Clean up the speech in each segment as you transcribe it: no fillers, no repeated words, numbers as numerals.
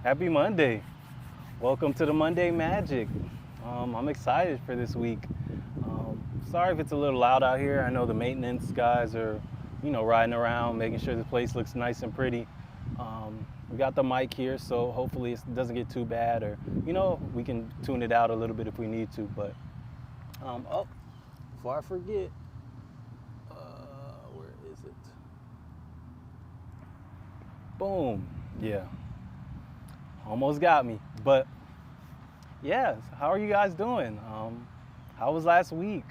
Happy Monday. Welcome to the Monday Magic. I'm excited for this week. Sorry if it's a little loud out here. I know the maintenance guys are, riding around, making sure the place looks nice and pretty. We got the mic here, so hopefully it doesn't get too bad, or, we can tune it out a little bit if we need to. But, oh, before I forget, where is it? Boom. Yeah, almost got me. But yeah, how are you guys doing? How was last week?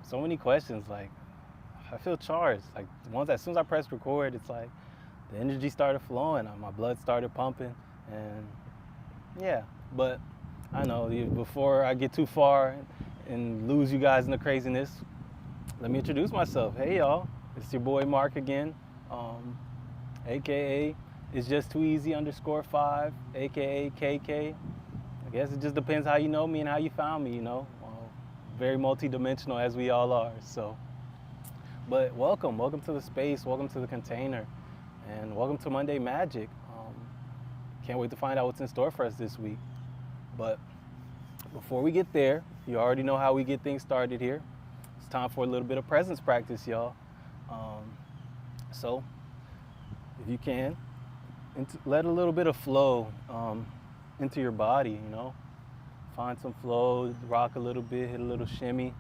So many questions. Like, I feel charged. Like, as soon as I pressed record, it's like the energy started flowing. My blood started pumping, and yeah. But I know before I get too far and lose you guys in the craziness, let me introduce myself. Hey y'all, it's your boy Mark again, aka it's just too easy _5, aka KK. I guess it just depends how you know me and how you found me, very multi-dimensional as we all are. So, but welcome to the space, welcome to the container, and welcome to Monday Magic. Can't wait to find out what's in store for us this week. But before we get there, you already know how we get things started here. It's time for a little bit of presence practice, y'all. So, if you can, let a little bit of flow into your body, Find some flow, rock a little bit, hit a little shimmy,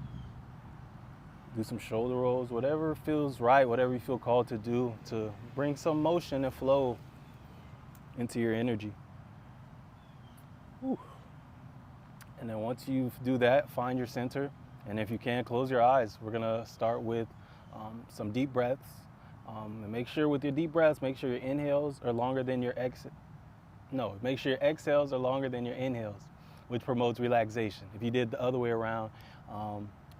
do some shoulder rolls, whatever feels right, whatever you feel called to do to bring some motion and flow into your energy. Whew. And then once you do that, find your center. And if you can, close your eyes. We're gonna start with some deep breaths. And make sure with your deep breaths, make sure your inhales are longer than your make sure your exhales are longer than your inhales, which promotes relaxation. If you did the other way around,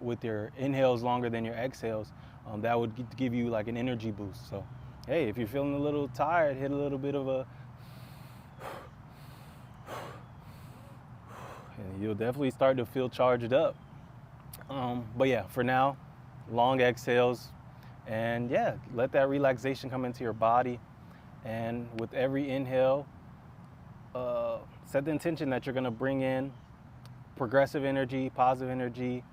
with your inhales longer than your exhales, that would give you like an energy boost. So, hey, if you're feeling a little tired, hit a little bit of a, and you'll definitely start to feel charged up. But yeah, for now, long exhales, and yeah, let that relaxation come into your body. And with every inhale, set the intention that you're gonna bring in progressive energy, positive energy,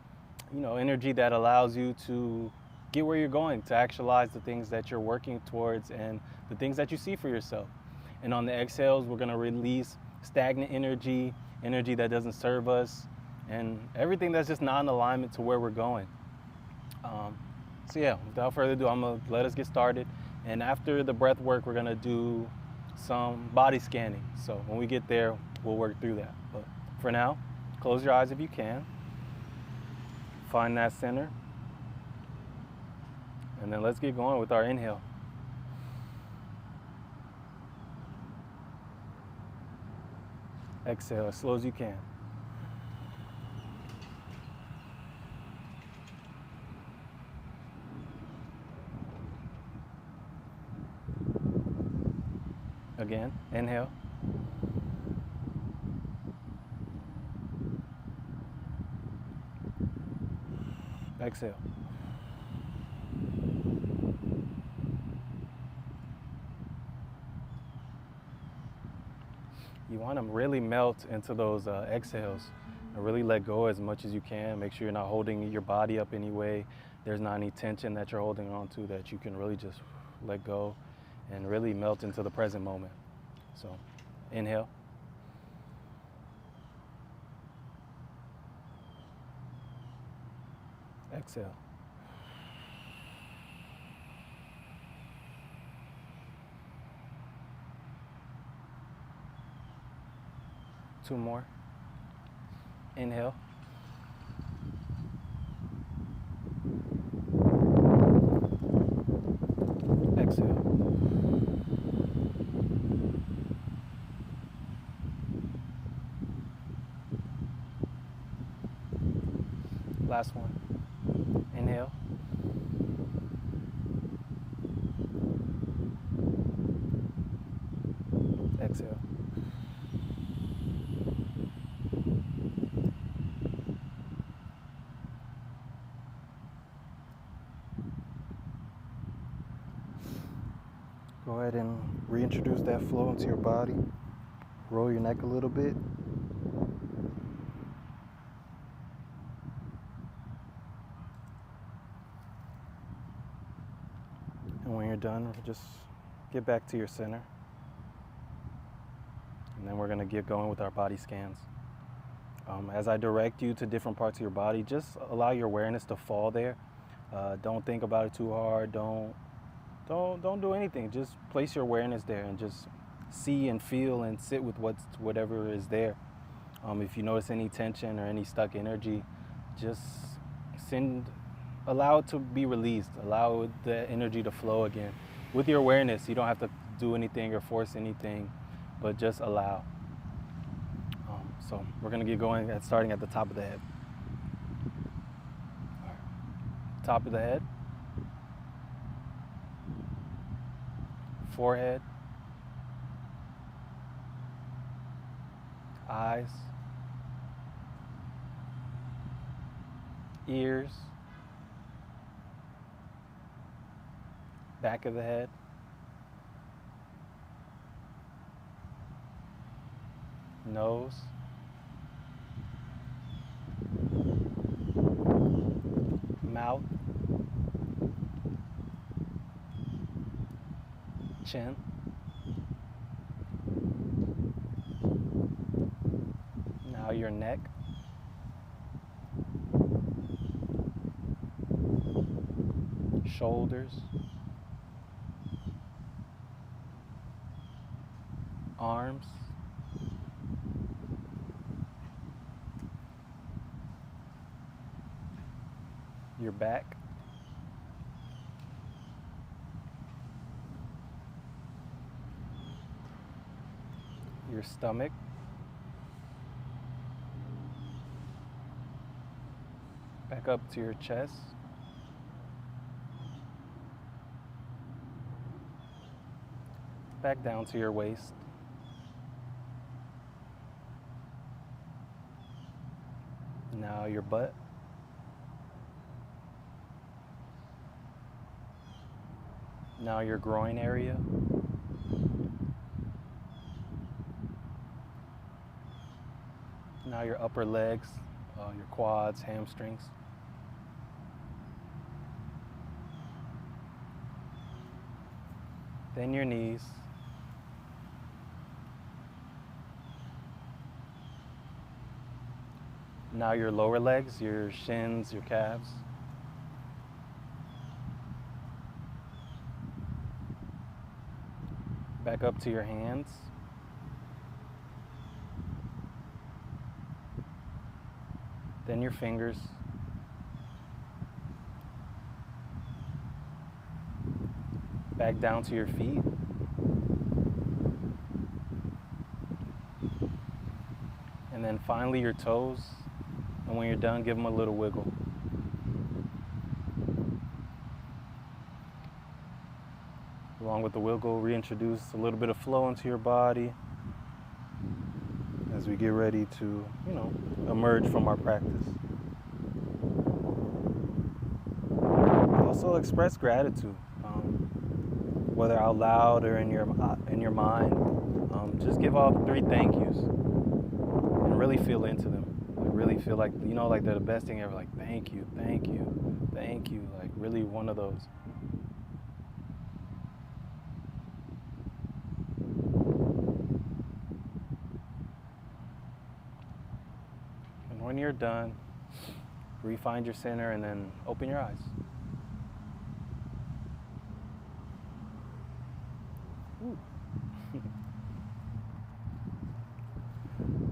energy that allows you to get where you're going, to actualize the things that you're working towards and the things that you see for yourself. And on the exhales, we're gonna release stagnant energy, energy that doesn't serve us, and everything that's just not in alignment to where we're going. So yeah, without further ado, I'm gonna let us get started. And after the breath work, we're gonna do some body scanning. So when we get there, we'll work through that. But for now, close your eyes if you can. Find that center. And then let's get going with our inhale. Exhale as slow as you can. Again, inhale. Exhale. You want to really melt into those exhales and really let go as much as you can. Make sure you're not holding your body up anyway. There's not any tension that you're holding on to, that you can really just let go and really melt into the present moment. So, inhale. Exhale. Two more. Inhale. Exhale. Last one. Inhale. Exhale. Go ahead and reintroduce that flow into your body. Roll your neck a little bit. And when you're done, just get back to your center. And then we're going to get going with our body scans. As I direct you to different parts of your body, just allow your awareness to fall there. Don't think about it too hard. Don't do anything. Just place your awareness there and just see and feel and sit with whatever is there. If you notice any tension or any stuck energy, just allow it to be released. Allow the energy to flow again. With your awareness, you don't have to do anything or force anything, but just allow. So we're going to get going starting at the top of the head. Top of the head. Forehead. Eyes. Ears. Back of the head. Nose. Mouth. Chin. Now your neck. Shoulders. Arms. Your back. Your stomach. Back up to your chest. Back down to your waist. Now your butt. Now your groin area. Now your upper legs, your quads, hamstrings. Then your knees. Now your lower legs, your shins, your calves. Back up to your hands. Then your fingers. Back down to your feet. And then finally your toes. And when you're done, give them a little wiggle. Along with the wiggle, reintroduce a little bit of flow into your body as we get ready to, emerge from our practice. Also express gratitude, whether out loud or in your mind. Just give all 3 thank yous and really feel into them. Like really feel like like they're the best thing ever. Like thank you, thank you, thank you. Like really one of those. When you're done, re-find your center and then open your eyes.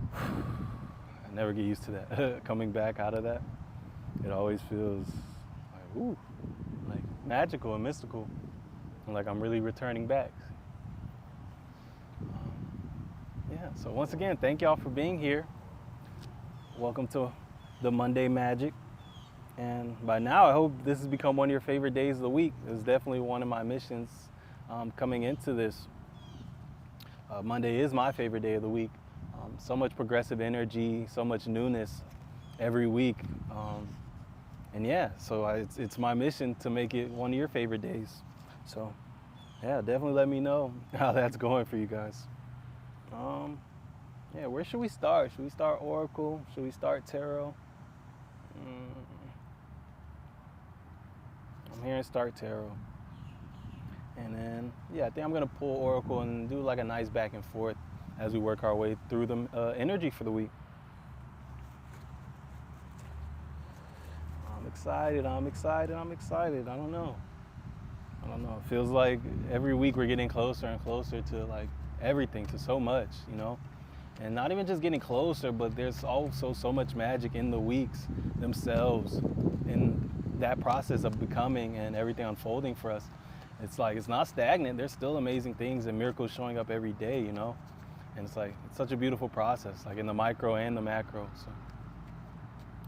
I never get used to that. Coming back out of that, it always feels like magical and mystical, and like I'm really returning back. So once again, thank y'all for being here. Welcome to the Monday Magic. And by now, I hope this has become one of your favorite days of the week. It was definitely one of my missions coming into this. Monday is my favorite day of the week. So much progressive energy, so much newness every week. So it's my mission to make it one of your favorite days. So Yeah, definitely let me know how that's going for you guys. Um, yeah, where should we start? Should we start Oracle? Should we start Tarot? Mm, I'm hearing start Tarot. And then, yeah, I think I'm going to pull Oracle and do like a nice back and forth as we work our way through the energy for the week. I'm excited, I'm excited, I'm excited. I don't know. It feels like every week we're getting closer and closer to like everything, to so much, you know? And not even just getting closer, but there's also so much magic in the weeks themselves, in that process of becoming and everything unfolding for us. It's like, it's not stagnant. There's still amazing things and miracles showing up every day, you know? And it's like, it's such a beautiful process, like in the micro and the macro. So,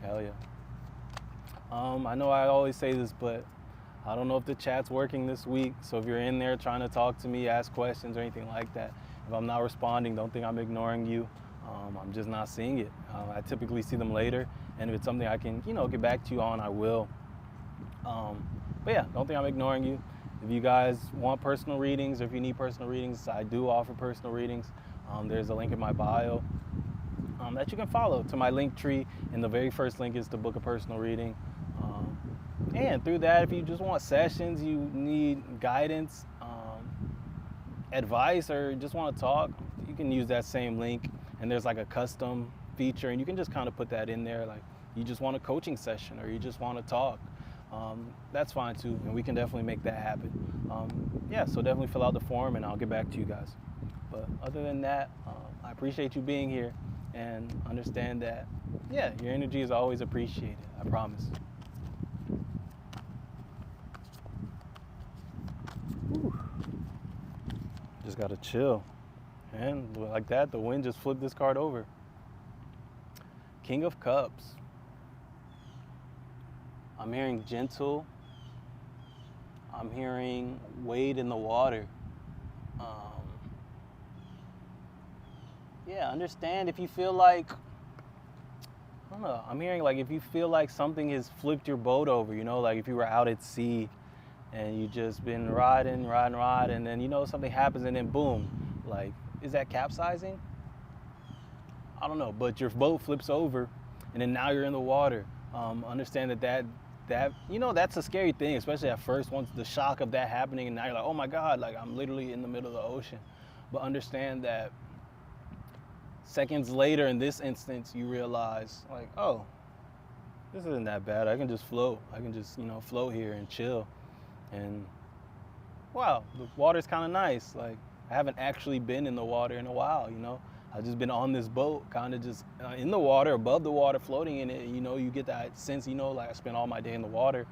hell yeah. I know I always say this, but I don't know if the chat's working this week. So if you're in there trying to talk to me, ask questions or anything like that, if I'm not responding, don't think I'm ignoring you. I'm just not seeing it. I typically see them later, and if it's something I can, get back to you on, I will. But yeah, don't think I'm ignoring you. If you guys want personal readings, or if you need personal readings, I do offer personal readings. There's a link in my bio that you can follow to my link tree, and the very first link is to book a personal reading. And through that, if you just want sessions, you need guidance, advice, or just want to talk, you can use that same link, and there's like a custom feature, and you can just kind of put that in there, like you just want a coaching session or you just want to talk. That's fine too, and we can definitely make that happen. Yeah, so definitely fill out the form and I'll get back to you guys. But other than that, I appreciate you being here, and understand that, yeah, your energy is always appreciated, I promise. Whew. Just gotta chill. And like that, the wind just flipped this card over. King of Cups. I'm hearing gentle. I'm hearing wade in the water. Yeah, understand if you feel like, I don't know, I'm hearing like if you feel like something has flipped your boat over, like if you were out at sea and you just been riding, and then, something happens and then boom, like, is that capsizing? I don't know, but your boat flips over and then now you're in the water. Understand that that's a scary thing, especially at first, once the shock of that happening, and now you're like, oh my God, like I'm literally in the middle of the ocean. But understand that seconds later, in this instance, you realize like, oh, this isn't that bad. I can just float. I can just, float here and chill. And wow, the water's kind of nice. Like, I haven't actually been in the water in a while, I've just been on this boat, kind of just in the water, above the water, floating in it. You get that sense, like I spent all my day in the water.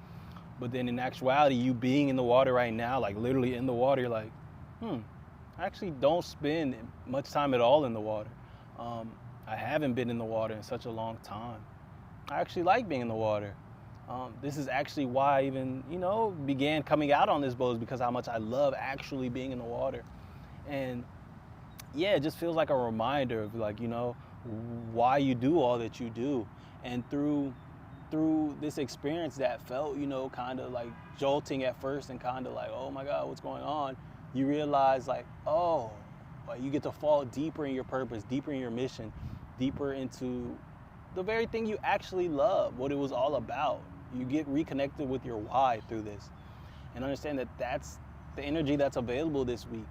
But then in actuality, you being in the water right now, like literally in the water, you're like, I actually don't spend much time at all in the water. I haven't been in the water in such a long time. I actually like being in the water. This is actually why I even, began coming out on this boat, is because how much I love actually being in the water. And yeah, it just feels like a reminder of like, why you do all that you do. And through this experience that felt, kind of like jolting at first and kind of like, oh my God, what's going on? You realize like, oh, like you get to fall deeper in your purpose, deeper in your mission, deeper into the very thing you actually love, what it was all about. You get reconnected with your why through this, and understand that that's the energy that's available this week.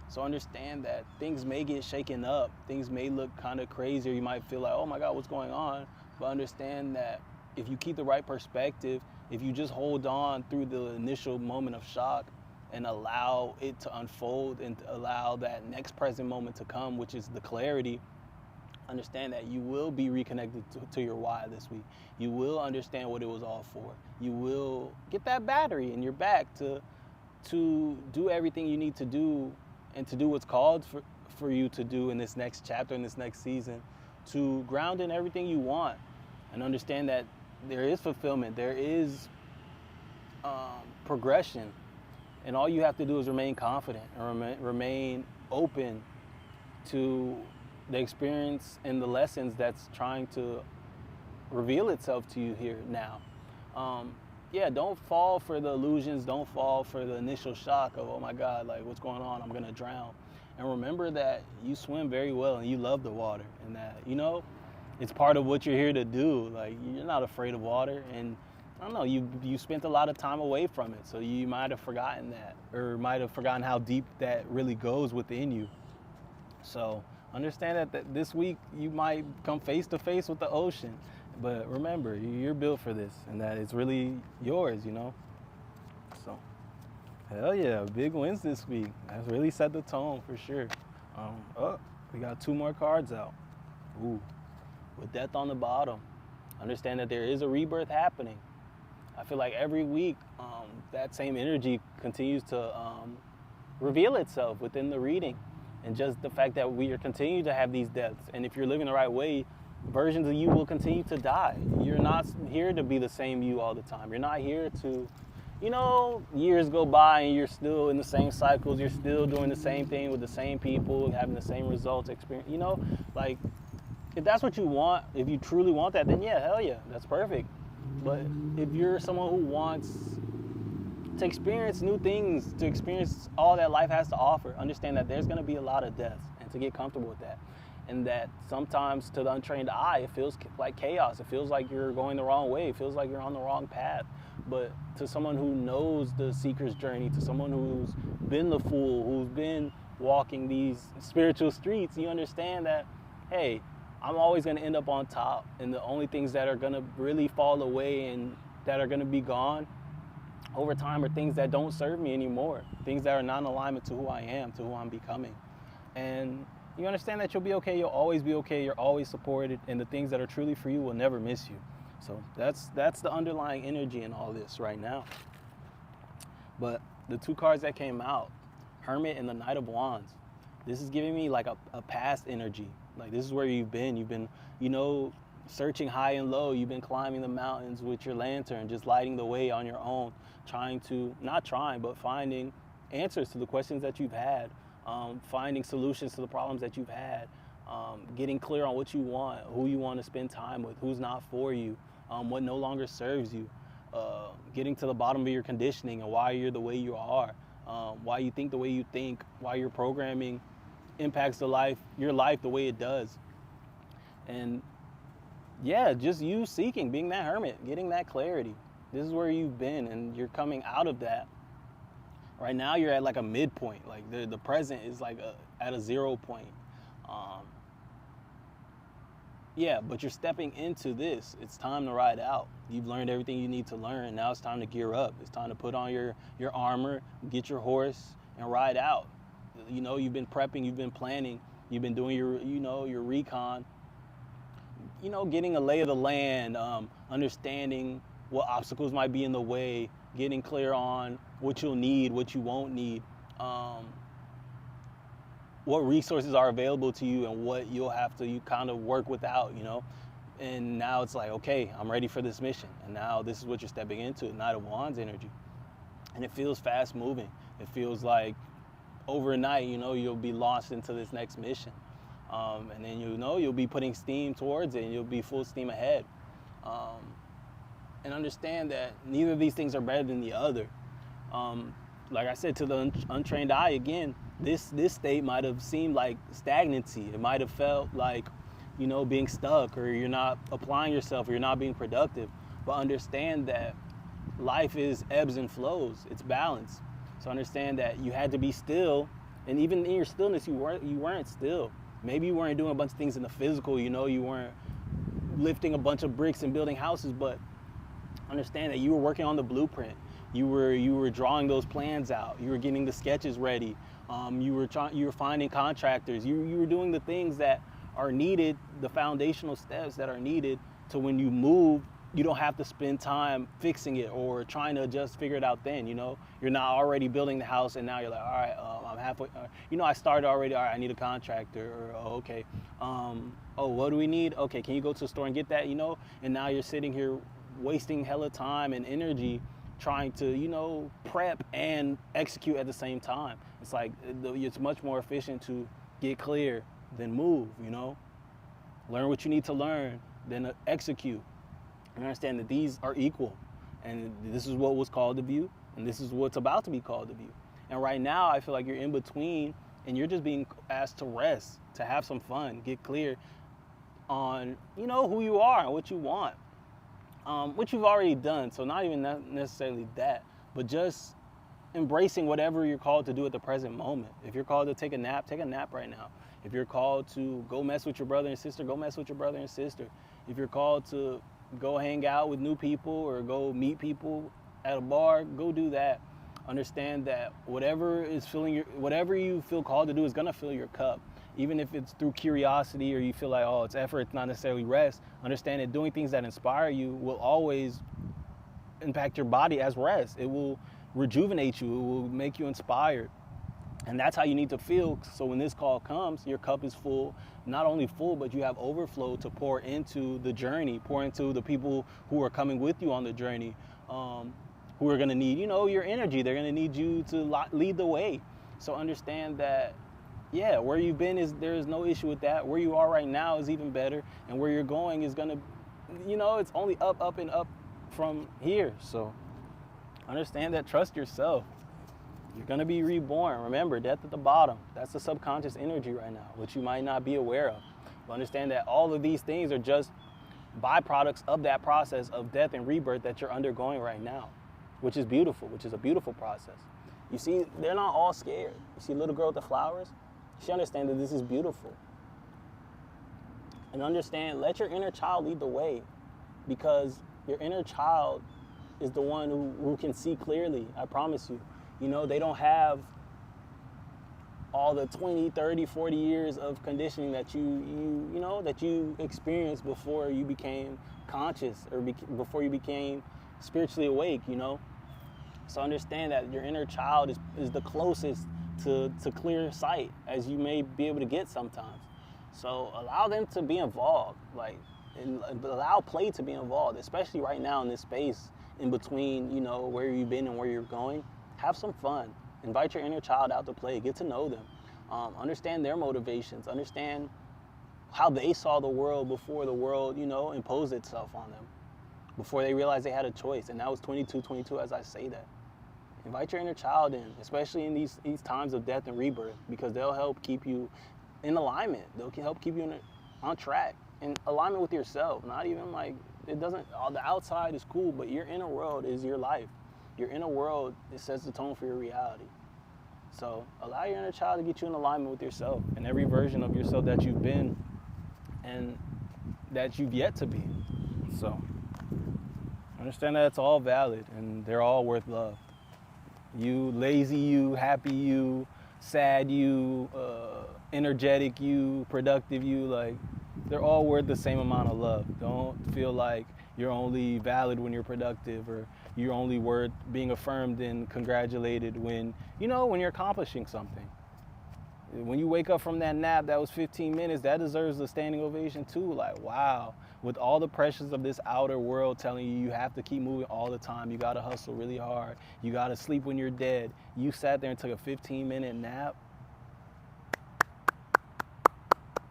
So understand that things may get shaken up, things may look kind of crazy, or you might feel like, oh my God, what's going on? But understand that if you keep the right perspective, if you just hold on through the initial moment of shock and allow it to unfold and allow that next present moment to come, which is the clarity, understand that you will be reconnected to your why this week. You will understand what it was all for. You will get that battery in your back to do everything you need to do, and to do what's called for you to do in this next chapter, in this next season, to ground in everything you want, and understand that there is fulfillment, there is progression, and all you have to do is remain confident and remain open to the experience and the lessons that's trying to reveal itself to you here now. yeah, don't fall for the illusions. Don't fall for the initial shock of, oh my God, like what's going on? I'm going to drown. And remember that you swim very well and you love the water, and that, it's part of what you're here to do. Like, you're not afraid of water. And I don't know, you spent a lot of time away from it. So you might have forgotten that, or might have forgotten how deep that really goes within you. So understand that this week you might come face to face with the ocean. But remember, you're built for this, and that it's really yours. So, hell yeah, big wins this week. That's really set the tone for sure. We got 2 more cards out. Ooh, with death on the bottom. Understand that there is a rebirth happening. I feel like every week, that same energy continues to reveal itself within the reading. And just the fact that we are continuing to have these deaths. And if you're living the right way, versions of you will continue to die. You're not here to be the same you all the time. You're not here to, years go by and you're still in the same cycles. You're still doing the same thing with the same people, having the same results, experience. Like, if that's what you want, if you truly want that, then yeah, hell yeah, that's perfect. But if you're someone who wants to experience new things, to experience all that life has to offer, understand that there's going to be a lot of deaths, and to get comfortable with that. And that sometimes to the untrained eye, it feels like chaos. It feels like you're going the wrong way. It feels like you're on the wrong path. But to someone who knows the seeker's journey, to someone who's been the fool, who's been walking these spiritual streets, you understand that, hey, I'm always going to end up on top. And the only things that are going to really fall away and that are going to be gone over time are things that don't serve me anymore. Things that are not in alignment to who I am, to who I'm becoming. And you understand that you'll be okay, you'll always be okay, you're always supported, and the things that are truly for you will never miss you. So that's the underlying energy in all this right now. But the 2 cards that came out, Hermit and the Knight of Wands, this is giving me like a past energy. Like, this is where you've been, searching high and low. You've been climbing the mountains with your lantern, just lighting the way on your own, finding answers to the questions that you've had. Finding solutions to the problems that you've had, getting clear on what you want, who you want to spend time with, who's not for you, what no longer serves you, getting to the bottom of your conditioning and why you're the way you are, why you think the way you think, why your programming impacts your life the way it does. And yeah, just you seeking, being that hermit, getting that clarity. This is where you've been, and you're coming out of that. Right now, you're at like a midpoint. Like the present is like at a 0 point. But you're stepping into this. It's time to ride out. You've learned everything you need to learn. Now it's time to gear up. It's time to put on your armor, get your horse, and ride out. You've been prepping, you've been planning, you've been doing your recon. Getting a lay of the land, understanding what obstacles might be in the way, getting clear on what you'll need, what you won't need, what resources are available to you and what you'll have to kind of work without, And now it's like, okay, I'm ready for this mission. And now this is what you're stepping into, Knight of Wands energy. And it feels fast moving. It feels like overnight, you'll be launched into this next mission. And then you'll be putting steam towards it, and you'll be full steam ahead. And understand that neither of these things are better than the other. Like I said, to the untrained eye, again, this state might have seemed like stagnancy. It might have felt like, being stuck, or you're not applying yourself, or you're not being productive. But understand that life is ebbs and flows. It's balance. So understand that you had to be still, and even in your stillness, you weren't still. Maybe you weren't doing a bunch of things in the physical, you weren't lifting a bunch of bricks and building houses, but understand that you were working on the blueprint. You were drawing those plans out. You were getting the sketches ready. You were finding contractors. You were doing the things that are needed, the foundational steps that are needed to when you move, you don't have to spend time fixing it or trying to just figure it out then, You're not already building the house and now you're like, all right, I'm halfway. I started already. All right, I need a contractor. Or, okay. What do we need? Okay, can you go to the store and get that, And now you're sitting here wasting hella time and energy trying to, prep and execute at the same time. It's like, it's much more efficient to get clear than move, Learn what you need to learn, then execute. And understand that these are equal. And this is what was called of you, and this is what's about to be called of you. And right now, I feel like you're in between, and you're just being asked to rest, to have some fun, get clear on, who you are and what you want, which you've already done. So not even necessarily that, but just embracing whatever you're called to do at the present moment. If you're called to take a nap right now. If you're called to go mess with your brother and sister, go mess with your brother and sister. If you're called to go hang out with new people or go meet people at a bar, go do that. Understand that whatever you feel called to do is gonna fill your cup. Even if it's through curiosity or you feel like, it's effort, it's not necessarily rest. Understand that doing things that inspire you will always impact your body as rest. It will rejuvenate you. It will make you inspired. And that's how you need to feel. So when this call comes, your cup is full, not only full, but you have overflow to pour into the journey, pour into the people who are coming with you on the journey, who are going to need, your energy. They're going to need you to lead the way. So understand that, where you've been there is no issue with that. Where you are right now is even better. And where you're going is going to, it's only up and up from here. So understand that, trust yourself. You're going to be reborn. Remember, death at the bottom. That's the subconscious energy right now, which you might not be aware of. But understand that all of these things are just byproducts of that process of death and rebirth that you're undergoing right now, which is beautiful, which is a beautiful process. You see, they're not all scared. You see a little girl with the flowers? She understands that this is beautiful. And understand, let your inner child lead the way, because your inner child is the one who can see clearly, I promise you. They don't have all the 20, 30, 40 years of conditioning that you experienced before you became conscious or before you became spiritually awake, So understand that your inner child is the closest to clear sight as you may be able to get sometimes. So allow them to be involved, and allow play to be involved, especially right now in this space in between, where you've been and where you're going. Have some fun. Invite your inner child out to play. Get to know them. Understand their motivations. Understand how they saw the world before the world, imposed itself on them. Before they realized they had a choice. And that was 22 as I say that. Invite your inner child in, especially in these times of death and rebirth, because they'll help keep you in alignment. They'll help keep you on track, in alignment with yourself. Not even the outside is cool, but your inner world is your life. Your inner world, it sets the tone for your reality. So allow your inner child to get you in alignment with yourself and every version of yourself that you've been and that you've yet to be. So understand that it's all valid and they're all worth love. You, lazy you, happy you, sad you, energetic you, productive you, they're all worth the same amount of love. Don't feel like you're only valid when you're productive, or you're only worth being affirmed and congratulated when you're accomplishing something. When you wake up from that nap that was 15 minutes, that deserves a standing ovation too. Wow, with all the pressures of this outer world telling you have to keep moving all the time, you gotta hustle really hard, you gotta sleep when you're dead, you sat there and took a 15-minute nap.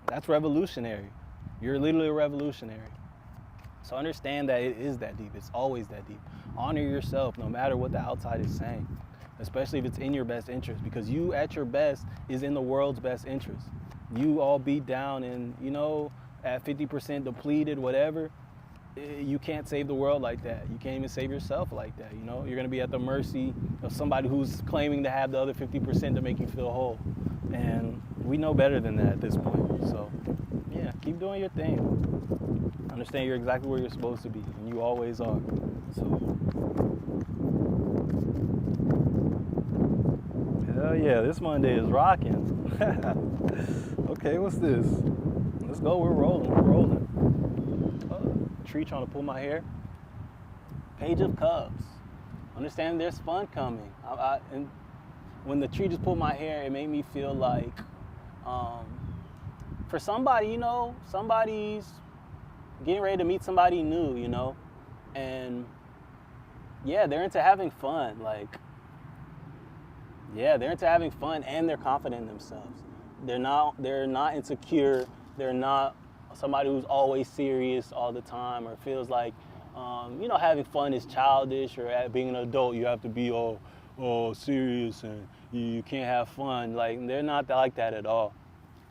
That's revolutionary. You're literally a revolutionary. So understand that it is that deep. It's always that deep. Honor yourself no matter what the outside is saying, especially if it's in your best interest, because you at your best is in the world's best interest. You all beat down and, at 50% depleted, whatever, you can't save the world like that. You can't even save yourself like that, You're going to be at the mercy of somebody who's claiming to have the other 50% to make you feel whole. And we know better than that at this point. So, keep doing your thing. Understand you're exactly where you're supposed to be, and you always are. So, hell yeah, this Monday is rocking. Okay, what's this? Let's go, we're rolling. Tree trying to pull my hair. Page of Cups. Understand there's fun coming. And when the tree just pulled my hair, it made me feel like, for somebody, somebody's getting ready to meet somebody new, and they're into having fun. They're into having fun and they're confident in themselves. They're not insecure. They're not somebody who's always serious all the time or feels like, Having fun is childish, or being an adult, you have to be all serious and you can't have fun. Like, they're not like that at all.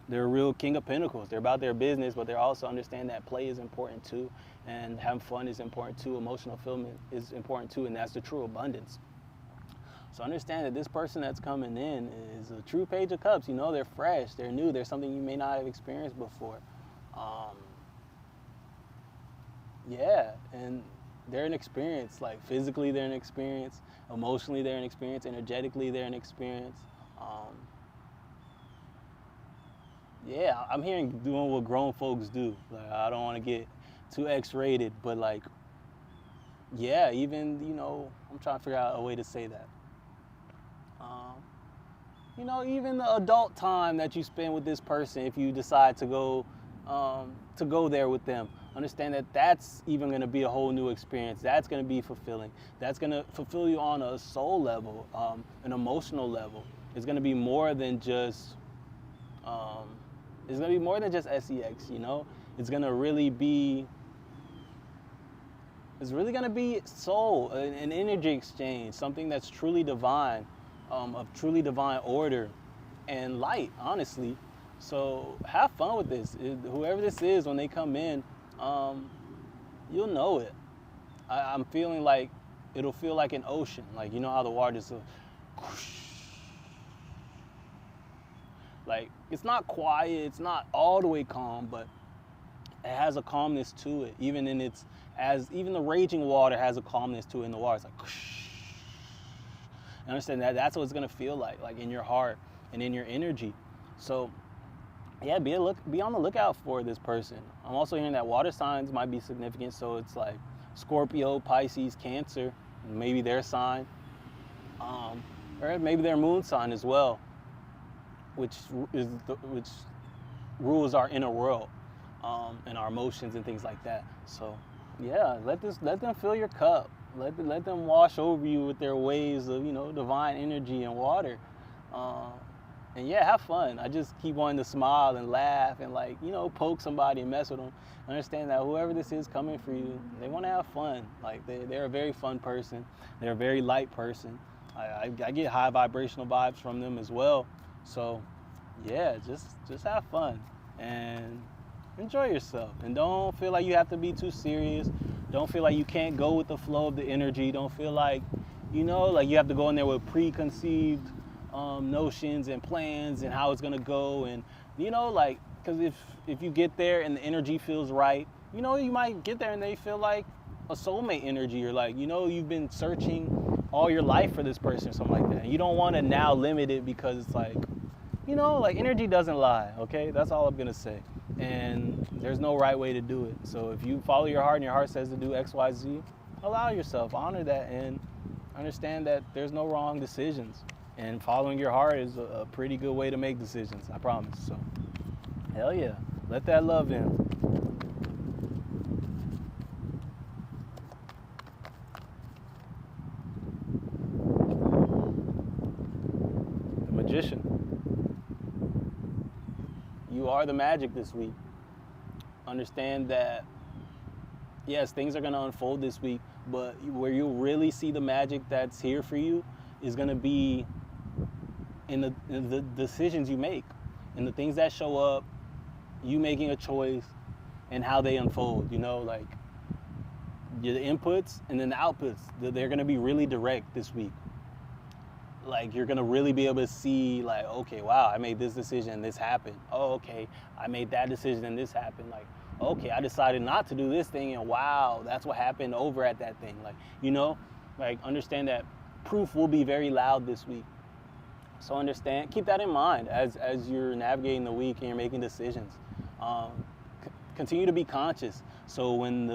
They're a real king of pentacles. They're about their business, but they also understand that play is important too, and having fun is important too. Emotional fulfillment is important too, and that's the true abundance. So understand that this person that's coming in is a true page of cups. They're fresh, they're new, there's something you may not have experienced before. And they're an experience. Like, physically, they're an experience. Emotionally, they're an experience. Energetically, they're an experience. I'm hearing doing what grown folks do. Like, I don't want to get too X-rated, but like, even, I'm trying to figure out a way to say that. Even the adult time that you spend with this person, if you decide to go there with them, understand that that's even going to be a whole new experience. That's going to be fulfilling. That's going to fulfill you on a soul level, an emotional level. It's going to be more than just sex. It's going to really be soul, an energy exchange, something that's truly divine, of truly divine order and light, honestly. So have fun with this. Whoever this is, when they come in, you'll know it. I'm feeling like it'll feel like an ocean. Like, how the water just like, it's not quiet, it's not all the way calm, but it has a calmness to it. Even the raging water has a calmness to it, and the water's like, I understand that that's what it's gonna feel like in your heart and in your energy. So be on the lookout for this person. I'm also hearing that water signs might be significant, so it's like Scorpio, Pisces, Cancer, maybe their sign, or maybe their moon sign as well, which rules our inner world, and our emotions and things like that. So let them fill your cup. Let them wash over you with their waves of divine energy and water. And have fun. I just keep wanting to smile and laugh and poke somebody and mess with them. Understand that whoever this is coming for you, they want to have fun. Like, they're a very fun person. They're a very light person. I get high vibrational vibes from them as well. So just have fun and enjoy yourself. And don't feel like you have to be too serious. Don't feel like you can't go with the flow of the energy. Don't feel like, you have to go in there with preconceived notions and plans and how it's gonna go, and because if you get there and the energy feels right, you might get there and they feel like a soulmate energy, or you've been searching all your life for this person or something like that, and you don't want to now limit it because it's like energy doesn't lie. Okay, that's all I'm gonna say, and there's no right way to do it. So if you follow your heart and your heart says to do XYZ, allow yourself, honor that, and understand that there's no wrong decisions. And following your heart is a pretty good way to make decisions, I promise. So, hell yeah, let that love in. The Magician. You are the magic this week. Understand that, yes, things are going to unfold this week, but where you'll really see the magic that's here for you is going to be in the decisions you make, and the things that show up, you making a choice, and how they unfold. The inputs and then the outputs, they're going to be really direct this week. Like, you're going to really be able to see, like, okay, wow, I made this decision and this happened. Oh, okay, I made that decision and this happened. Like, okay, I decided not to do this thing, and wow, that's what happened over at that thing. Understand that proof will be very loud this week. So keep that in mind as you're navigating the week and you're making decisions. Continue to be conscious. So when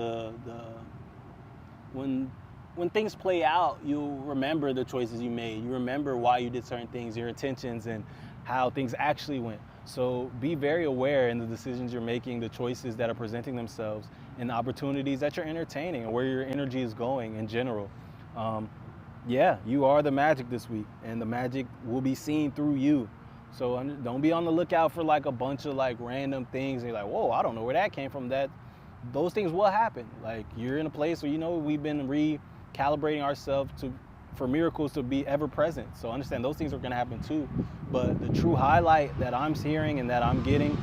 when things play out, you'll remember the choices you made. You remember why you did certain things, your intentions, and how things actually went. So be very aware in the decisions you're making, the choices that are presenting themselves, and the opportunities that you're entertaining, and where your energy is going in general. You are the magic this week, and the magic will be seen through you. So don't be on the lookout for a bunch of random things, and you're like, whoa, I don't know where that came from. those things will happen. Like, you're in a place where, we've been recalibrating ourselves for miracles to be ever present. So understand those things are going to happen too. But the true highlight that I'm hearing and that I'm getting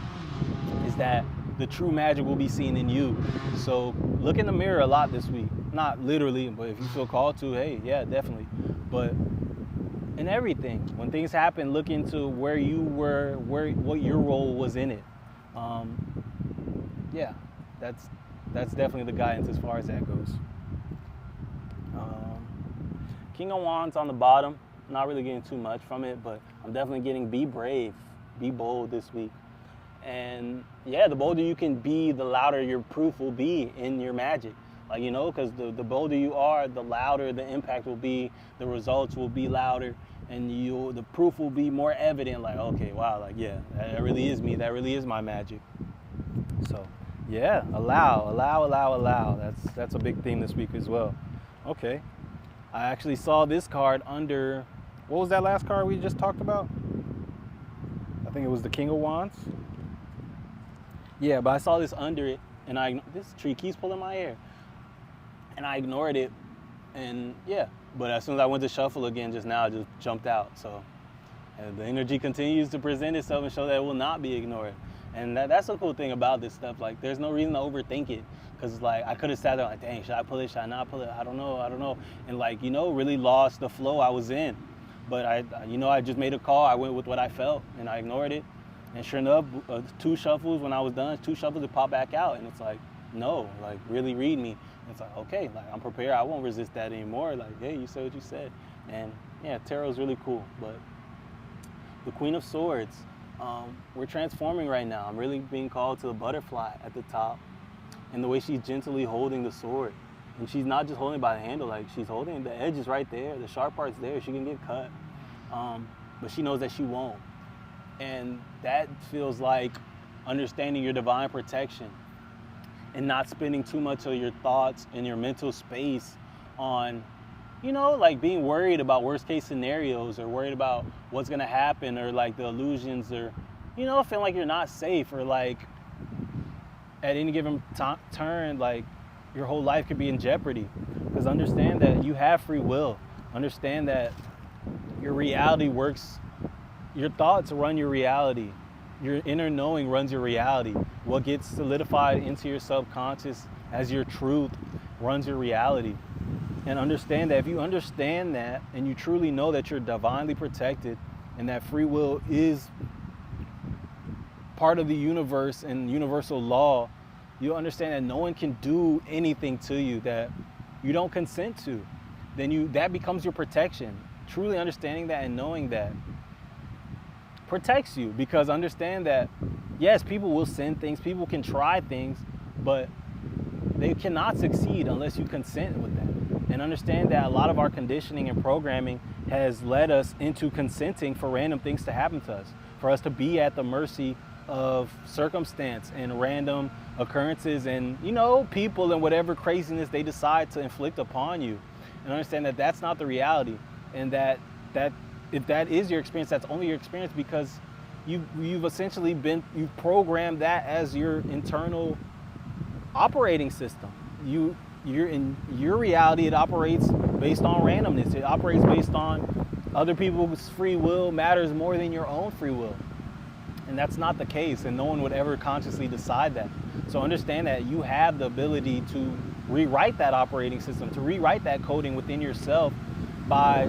is that the true magic will be seen in you. So look in the mirror a lot this week. Not literally, but if you feel called to, hey, yeah, definitely. But in everything, when things happen, look into where you were, what your role was in it. Yeah, that's definitely the guidance as far as that goes. King of Wands on the bottom. Not really getting too much from it, but I'm definitely getting be brave, be bold this week. And yeah, the bolder you can be, the louder your proof will be in your magic. Like, because the bolder you are, the louder the impact will be, the results will be louder, and the proof will be more evident. Like, okay, wow, like, yeah, that really is me. That really is my magic. So yeah, allow. That's a big theme this week as well. Okay. I actually saw this card under, what was that last card we just talked about? I think it was the King of Wands. Yeah, but I saw this under it, and this tree keeps pulling my hair. And I ignored it, and yeah. But as soon as I went to shuffle again just now, it just jumped out. So the energy continues to present itself and show that it will not be ignored. And that's the cool thing about this stuff. Like, there's no reason to overthink it. Because, like, I could have sat there like, dang, should I pull it? Should I not pull it? I don't know. And, like, really lost the flow I was in. But, I just made a call. I went with what I felt, and I ignored it. And sure enough, 2 shuffles, when I was done, 2 shuffles, it popped back out. And it's like, no, like, really read me. And it's like, okay, like, I'm prepared. I won't resist that anymore. Like, hey, you said what you said. And, yeah, tarot's really cool. But the Queen of Swords, we're transforming right now. I'm really being called to the butterfly at the top. And the way she's gently holding the sword. And she's not just holding it by the handle, like, she's holding the edge is right there, the sharp part's there, she can get cut. But she knows that she won't. And that feels like understanding your divine protection and not spending too much of your thoughts and your mental space on, like, being worried about worst case scenarios or worried about what's gonna happen, or like the illusions, or, feeling like you're not safe, or like, at any given turn, like, your whole life could be in jeopardy. Because understand that you have free will. Understand that your reality works. Your thoughts run your reality. Your inner knowing runs your reality. What gets solidified into your subconscious as your truth runs your reality. And understand that if you understand that, and you truly know that you're divinely protected, and that free will is part of the universe and universal law, you'll understand that no one can do anything to you that you don't consent to. Then that becomes your protection. Truly understanding that and knowing that protects you, because understand that, yes, people will send things, people can try things, but they cannot succeed unless you consent with that. And understand that a lot of our conditioning and programming has led us into consenting for random things to happen to us, for us to be at the mercy of circumstance and random occurrences and, people and whatever craziness they decide to inflict upon you. And understand that that's not the reality. And that if that is your experience, that's only your experience because you've essentially you've programmed that as your internal operating system. You're in your reality, it operates based on randomness. It operates based on other people's free will matters more than your own free will. And that's not the case, and no one would ever consciously decide that. So understand that you have the ability to rewrite that operating system, to rewrite that coding within yourself by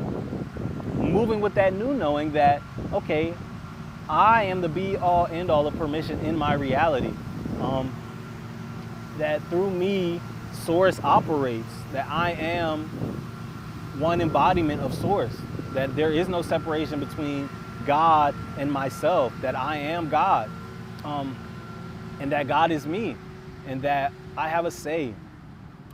moving with that new knowing that, okay, I am the be-all, end-all of permission in my reality. That through me, Source operates, that I am one embodiment of Source, that there is no separation between God and myself, that I am God, and that God is me, and that I have a say,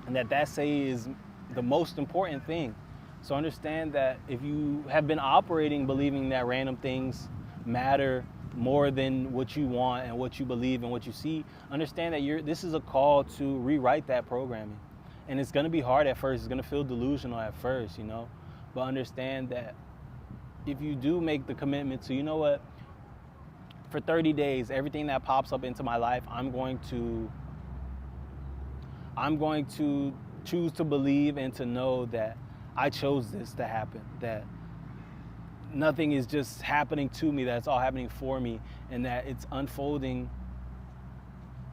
and that say is the most important thing. So understand that if you have been operating believing that random things matter more than what you want and what you believe and what you see, understand that this is a call to rewrite that programming. And it's going to be hard at first. It's going to feel delusional at first, but understand that if you do make the commitment to, for 30 days, everything that pops up into my life, I'm going to I'm going to choose to believe and to know that I chose this to happen, that nothing is just happening to me, that it's all happening for me, and that it's unfolding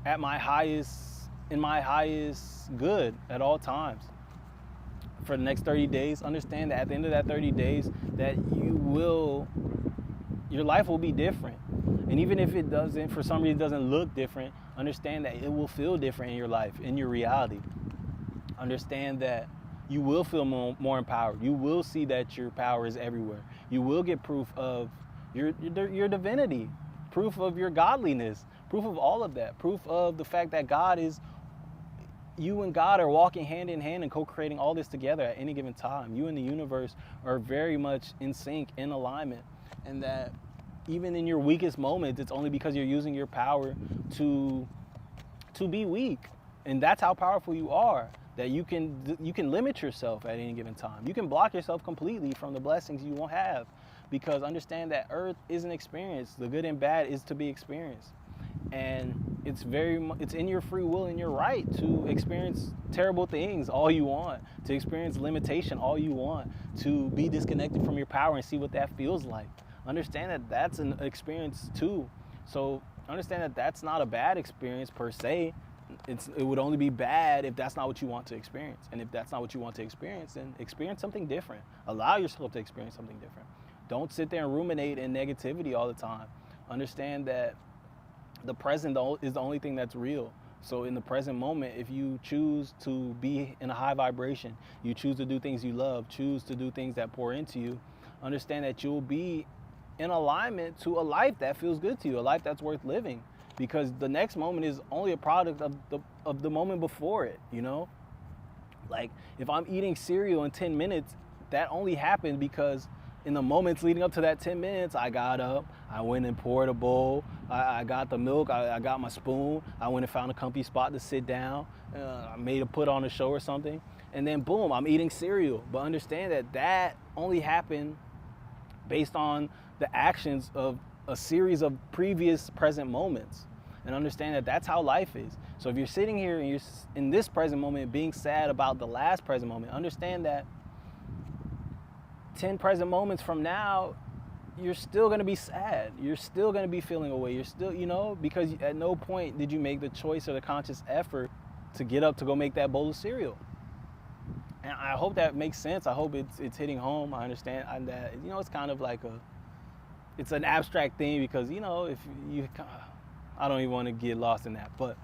at in my highest good at all times. For the next 30 days, understand that at the end of that 30 days, that your life will be different. And even if it doesn't, for some reason, it doesn't look different, understand that it will feel different in your life, in your reality. Understand that you will feel more empowered. You will see that your power is everywhere. You will get proof of your divinity, proof of your godliness, proof of all of that, proof of the fact that you and God are walking hand in hand and co-creating all this together at any given time. You and the universe are very much in sync, in alignment, and that even in your weakest moments, it's only because you're using your power to be weak. And that's how powerful you are, that you can limit yourself at any given time. You can block yourself completely from the blessings you won't have, because understand that earth is an experience. The good and bad is to be experienced. And it's in your free will and your right to experience terrible things all you want, to experience limitation all you want, to be disconnected from your power and see what that feels like. Understand that that's an experience too. So understand that that's not a bad experience per se. It would only be bad if that's not what you want to experience. And if that's not what you want to experience, then experience something different. Allow yourself to experience something different. Don't sit there and ruminate in negativity all the time. Understand that the present is the only thing that's real. So in the present moment, if you choose to be in a high vibration, you choose to do things you love, choose to do things that pour into you, understand that you'll be in alignment to a life that feels good to you, a life that's worth living. Because the next moment is only a product of the moment before it, you know? Like, if I'm eating cereal in 10 minutes, that only happened because in the moments leading up to that 10 minutes, I got up, I went and poured a bowl, I got the milk, I got my spoon, I went and found a comfy spot to sit down, I put on a show or something, and then boom, I'm eating cereal. But understand that only happened based on the actions of a series of previous present moments. And understand that that's how life is. So if you're sitting here and you're in this present moment being sad about the last present moment, understand that 10 present moments from now, you're still going to be sad. You're still going to be feeling away. You're still, because at no point did you make the choice or the conscious effort to get up to go make that bowl of cereal. And I hope that makes sense. I hope it's hitting home. I understand that, it's kind of like it's an abstract thing because, if you, I don't even want to get lost in that. But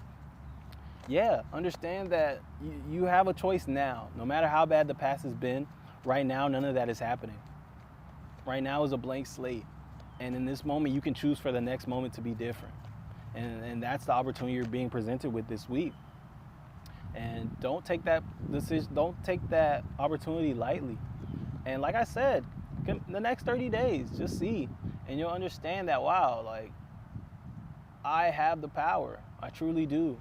yeah, understand that you have a choice now. No matter how bad the past has been, right now, none of that is happening. Right now is a blank slate. And in this moment, you can choose for the next moment to be different. And that's the opportunity you're being presented with this week. And don't take that decision, don't take that opportunity lightly. And like I said, the next 30 days, just see. And you'll understand that, wow, like, I have the power. I truly do.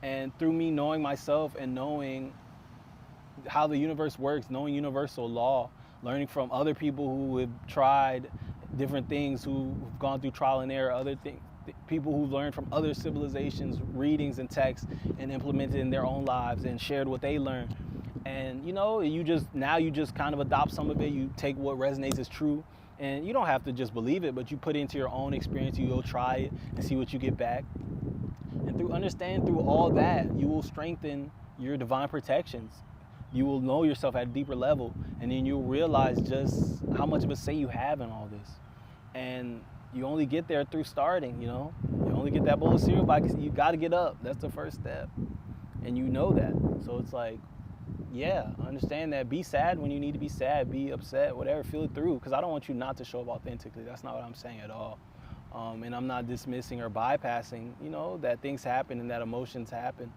And through me knowing myself and knowing how the universe works, knowing universal law, learning from other people who have tried different things, who've gone through trial and error, other things, people who've learned from other civilizations, readings and texts, and implemented in their own lives and shared what they learned. And you just kind of adopt some of it. You take what resonates as true, and you don't have to just believe it, but you put it into your own experience. You go try it and see what you get back. And through all that, you will strengthen your divine protections. You will know yourself at a deeper level, and then you'll realize just how much of a say you have in all this. And you only get there through starting, You only get that bowl of cereal by you got to get up. That's the first step. And you know that. So it's like, yeah, understand that. Be sad when you need to be sad. Be upset, whatever. Feel it through. Because I don't want you not to show up authentically. That's not what I'm saying at all. And I'm not dismissing or bypassing, that things happen and that emotions happen.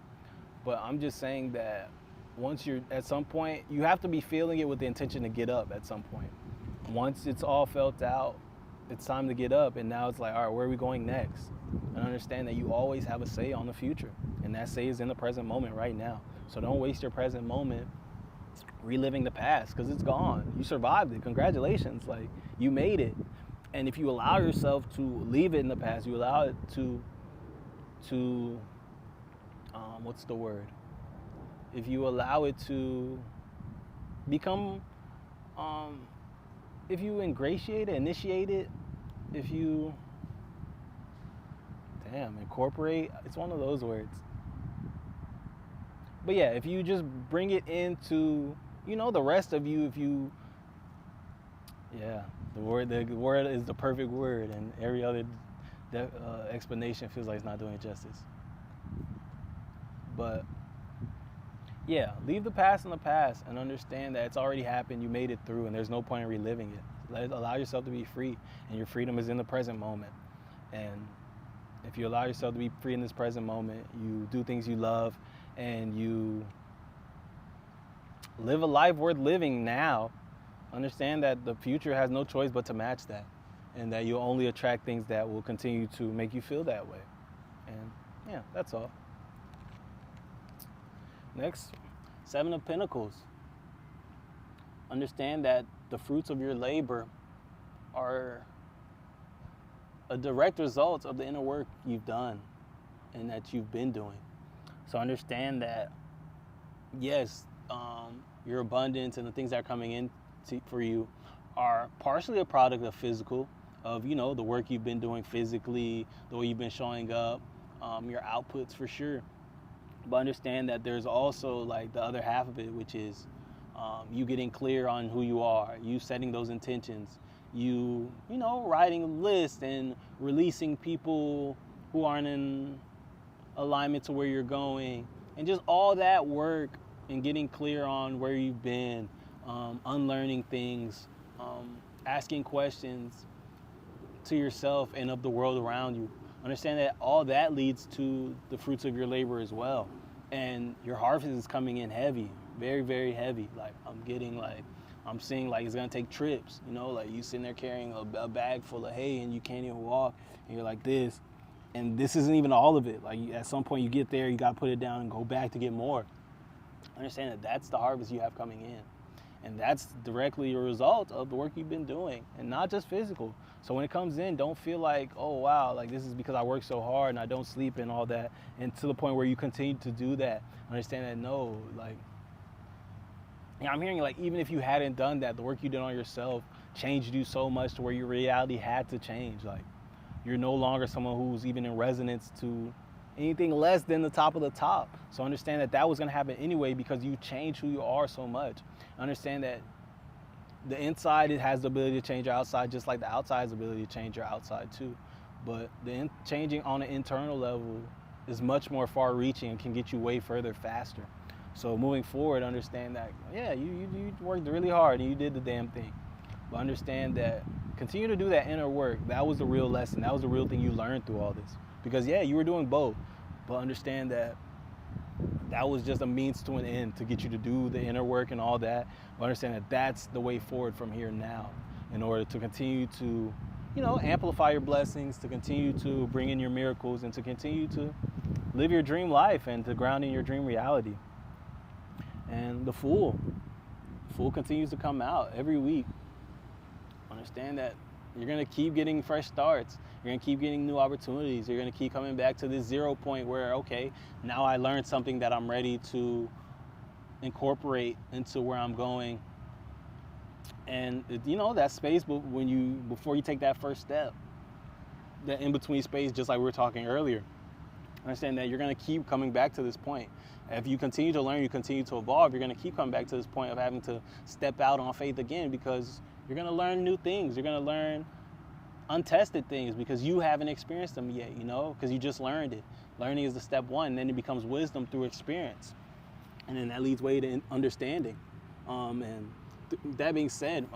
But I'm just saying that once you're at some point, you have to be feeling it with the intention to get up at some point. Once it's all felt out, it's time to get up. And now it's like, all right, where are we going next? And understand that you always have a say on the future. And that say is in the present moment right now. So don't waste your present moment reliving the past, because it's gone. You survived it. Congratulations. Like, you made it. And if you allow yourself to leave it in the past, you allow it to what's the word? if you allow it to become, if you ingratiate it, initiate it, if you, incorporate, it's one of those words. But yeah, if you just bring it into, the rest of you, if you, the word is the perfect word, and every other explanation feels like it's not doing it justice. But yeah, leave the past in the past and understand that it's already happened. You made it through, and there's no point in reliving it. Allow yourself to be free, and your freedom is in the present moment. And if you allow yourself to be free in this present moment, you do things you love, and you live a life worth living now. Understand that the future has no choice but to match that, and that you'll only attract things that will continue to make you feel that way. And yeah, that's all. Next, 7 of Pentacles. Understand that the fruits of your labor are a direct result of the inner work you've done and that you've been doing. So understand that, yes, your abundance and the things that are coming in for you are partially a product of physical, of, the work you've been doing physically, the way you've been showing up, your outputs for sure. But understand that there's also like the other half of it, which is you getting clear on who you are, you setting those intentions, you writing a list and releasing people who aren't in alignment to where you're going, and just all that work and getting clear on where you've been, unlearning things, asking questions to yourself and of the world around you. Understand that all that leads to the fruits of your labor as well. And your harvest is coming in heavy, very, very heavy. Like I'm seeing like it's gonna take trips, like you sitting there carrying a bag full of hay and you can't even walk, and you're like this. And this isn't even all of it. Like at some point you get there, you gotta put it down and go back to get more. Understand that that's the harvest you have coming in. And that's directly a result of the work you've been doing, and not just physical. So when it comes in, don't feel like, oh wow, like this is because I work so hard and I don't sleep and all that, and to the point where you continue to do that. Understand that no, like, I'm hearing like even if you hadn't done that, the work you did on yourself changed you so much to where your reality had to change. Like you're no longer someone who's even in resonance to anything less than the top of the top. So understand that that was going to happen anyway because you changed who you are so much. Understand that the inside, it has the ability to change your outside, just like the outside has the ability to change your outside too. But changing on an internal level is much more far-reaching and can get you way further faster. So moving forward, understand that, yeah, you worked really hard and you did the damn thing. But understand that continue to do that inner work. That was the real lesson. That was the real thing you learned through all this. Because yeah, you were doing both, but understand that that was just a means to an end to get you to do the inner work and all that. But understand that that's the way forward from here now, in order to continue to, amplify your blessings, to continue to bring in your miracles, and to continue to live your dream life and to ground in your dream reality. And the Fool continues to come out every week. Understand that you're going to keep getting fresh starts. You're going to keep getting new opportunities. You're going to keep coming back to this 0 point where, okay, now I learned something that I'm ready to incorporate into where I'm going. And, that space before you take that first step, that in-between space, just like we were talking earlier, understand that you're going to keep coming back to this point. If you continue to learn, you continue to evolve, you're going to keep coming back to this point of having to step out on faith again, because you're going to learn new things. You're going to learn untested things because you haven't experienced them yet, because you just learned it. Learning is the step one, and then it becomes wisdom through experience. And then that leads way to understanding. That being said,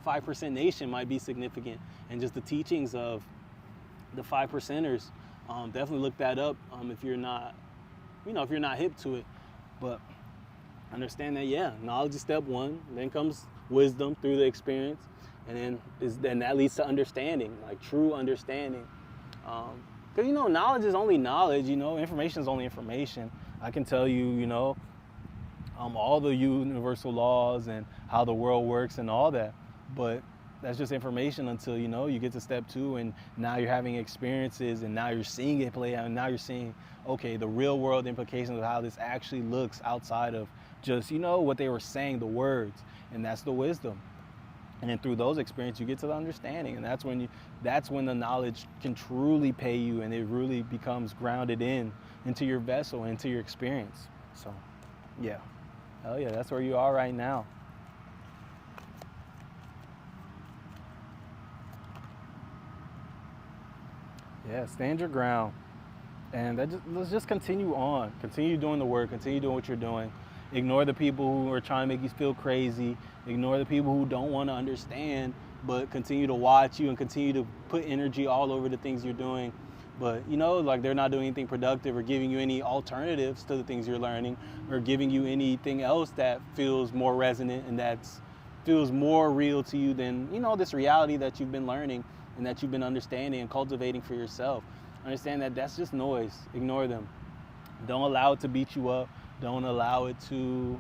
5% Nation might be significant. And just the teachings of the 5%ers, definitely look that up if you're not, if you're not hip to it. But understand that, yeah, knowledge is step one. Then comes wisdom through the experience, and then that leads to understanding, like true understanding. Because knowledge is only knowledge. Information is only information. I can tell you, all the universal laws and how the world works and all that, but that's just information until, you know, you get to step 2 and now you're having experiences and now you're seeing it play out and now you're seeing, okay, the real world implications of how this actually looks outside of just, you know, what they were saying, the words. And that's the wisdom. And then through those experiences, you get to the understanding, and that's when the knowledge can truly pay you, and it really becomes grounded into your vessel, into your experience. So, yeah, hell yeah, that's where you are right now. Yeah, stand your ground, and let's just continue on, continue doing the work, continue doing what you're doing. Ignore the people who are trying to make you feel crazy. Ignore the people who don't want to understand, but continue to watch you and continue to put energy all over the things you're doing. But, you know, like they're not doing anything productive or giving you any alternatives to the things you're learning or giving you anything else that feels more resonant and that feels more real to you than, you know, this reality that you've been learning and that you've been understanding and cultivating for yourself. Understand that that's just noise. Ignore them. Don't allow it to beat you up. Don't allow it to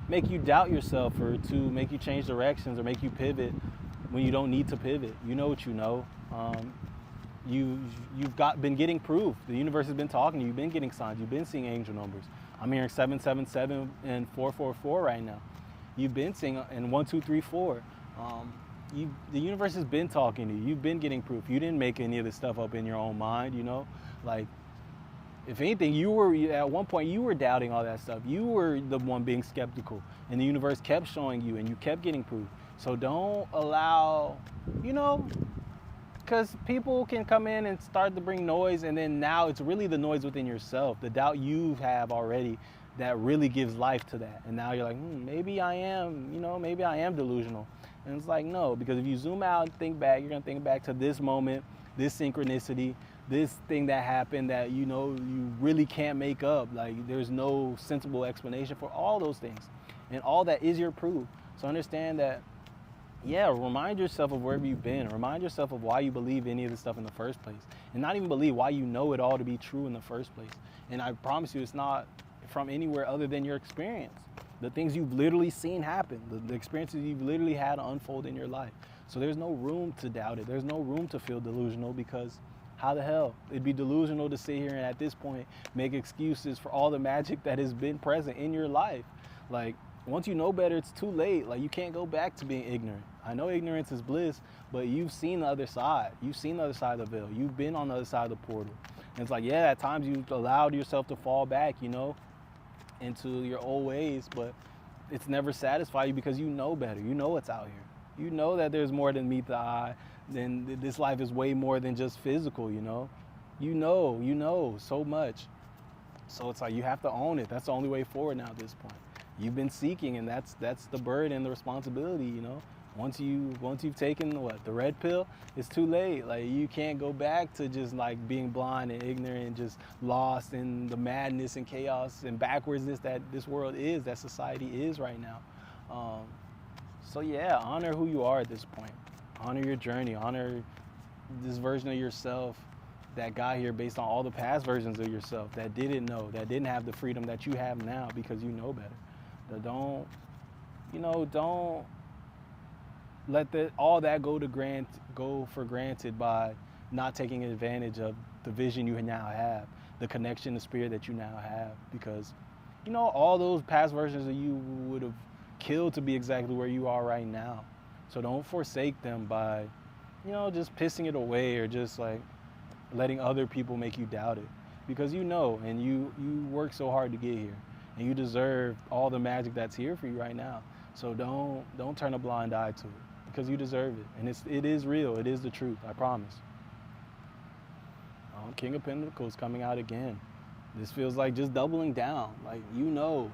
make you doubt yourself or to make you change directions or make you pivot when you don't need to pivot. You know what you know. You've been getting proof. The universe has been talking to you. You've been getting signs. You've been seeing angel numbers. I'm hearing 777 and 444 right now. You've been seeing and 1, 2, 3, 4. The universe has been talking to you. You've been getting proof. You didn't make any of this stuff up in your own mind. You know, like. If anything, at one point you were doubting all that stuff. You were the one being skeptical, and the universe kept showing you, and you kept getting proof. So don't allow, you know, because people can come in and start to bring noise, and then now it's really the noise within yourself, the doubt you have already, that really gives life to that. And now you're like, maybe I am, you know, maybe I am delusional. And it's like, no, because if you zoom out and think back, you're gonna think back to this moment, this synchronicity, this thing that happened that, you know, you really can't make up. Like, there's no sensible explanation for all those things. And all that is your proof. So understand that, yeah, remind yourself of wherever you've been. Remind yourself of why you believe any of this stuff in the first place. And not even believe why you know it all to be true in the first place. And I promise you, it's not from anywhere other than your experience. The things you've literally seen happen. The experiences you've literally had unfold in your life. So there's no room to doubt it. There's no room to feel delusional, because how the hell? It'd be delusional to sit here and at this point make excuses for all the magic that has been present in your life. Like, once you know better, it's too late. Like, you can't go back to being ignorant. I know ignorance is bliss, but you've seen the other side. You've seen the other side of the veil. You've been on the other side of the portal. And it's like, yeah, at times you've allowed yourself to fall back, you know, into your old ways, but it's never satisfied you because you know better. You know what's out here. You know that there's more than meet the eye. Then this life is way more than just physical, you know. You know so much. So it's like you have to own it. That's the only way forward now at this point. You've been seeking, and that's the burden and the responsibility, you know. Once you've taken the red pill, it's too late. Like, you can't go back to just like being blind and ignorant and just lost in the madness and chaos and backwardsness that this world is, that society is right now. So yeah, honor who you are at this point. Honor your journey. Honor this version of yourself that got here based on all the past versions of yourself that didn't know, that didn't have the freedom that you have now because you know better. But don't let all that go for granted by not taking advantage of the vision you now have, the connection, the spirit that you now have, because, you know, all those past versions of you would have killed to be exactly where you are right now. So don't forsake them by, you know, just pissing it away or just like letting other people make you doubt it. Because you know, and you work so hard to get here, and you deserve all the magic that's here for you right now. So don't turn a blind eye to it, because you deserve it. And it is real. It is the truth. I promise. King of Pentacles coming out again. This feels like just doubling down. Like, you know.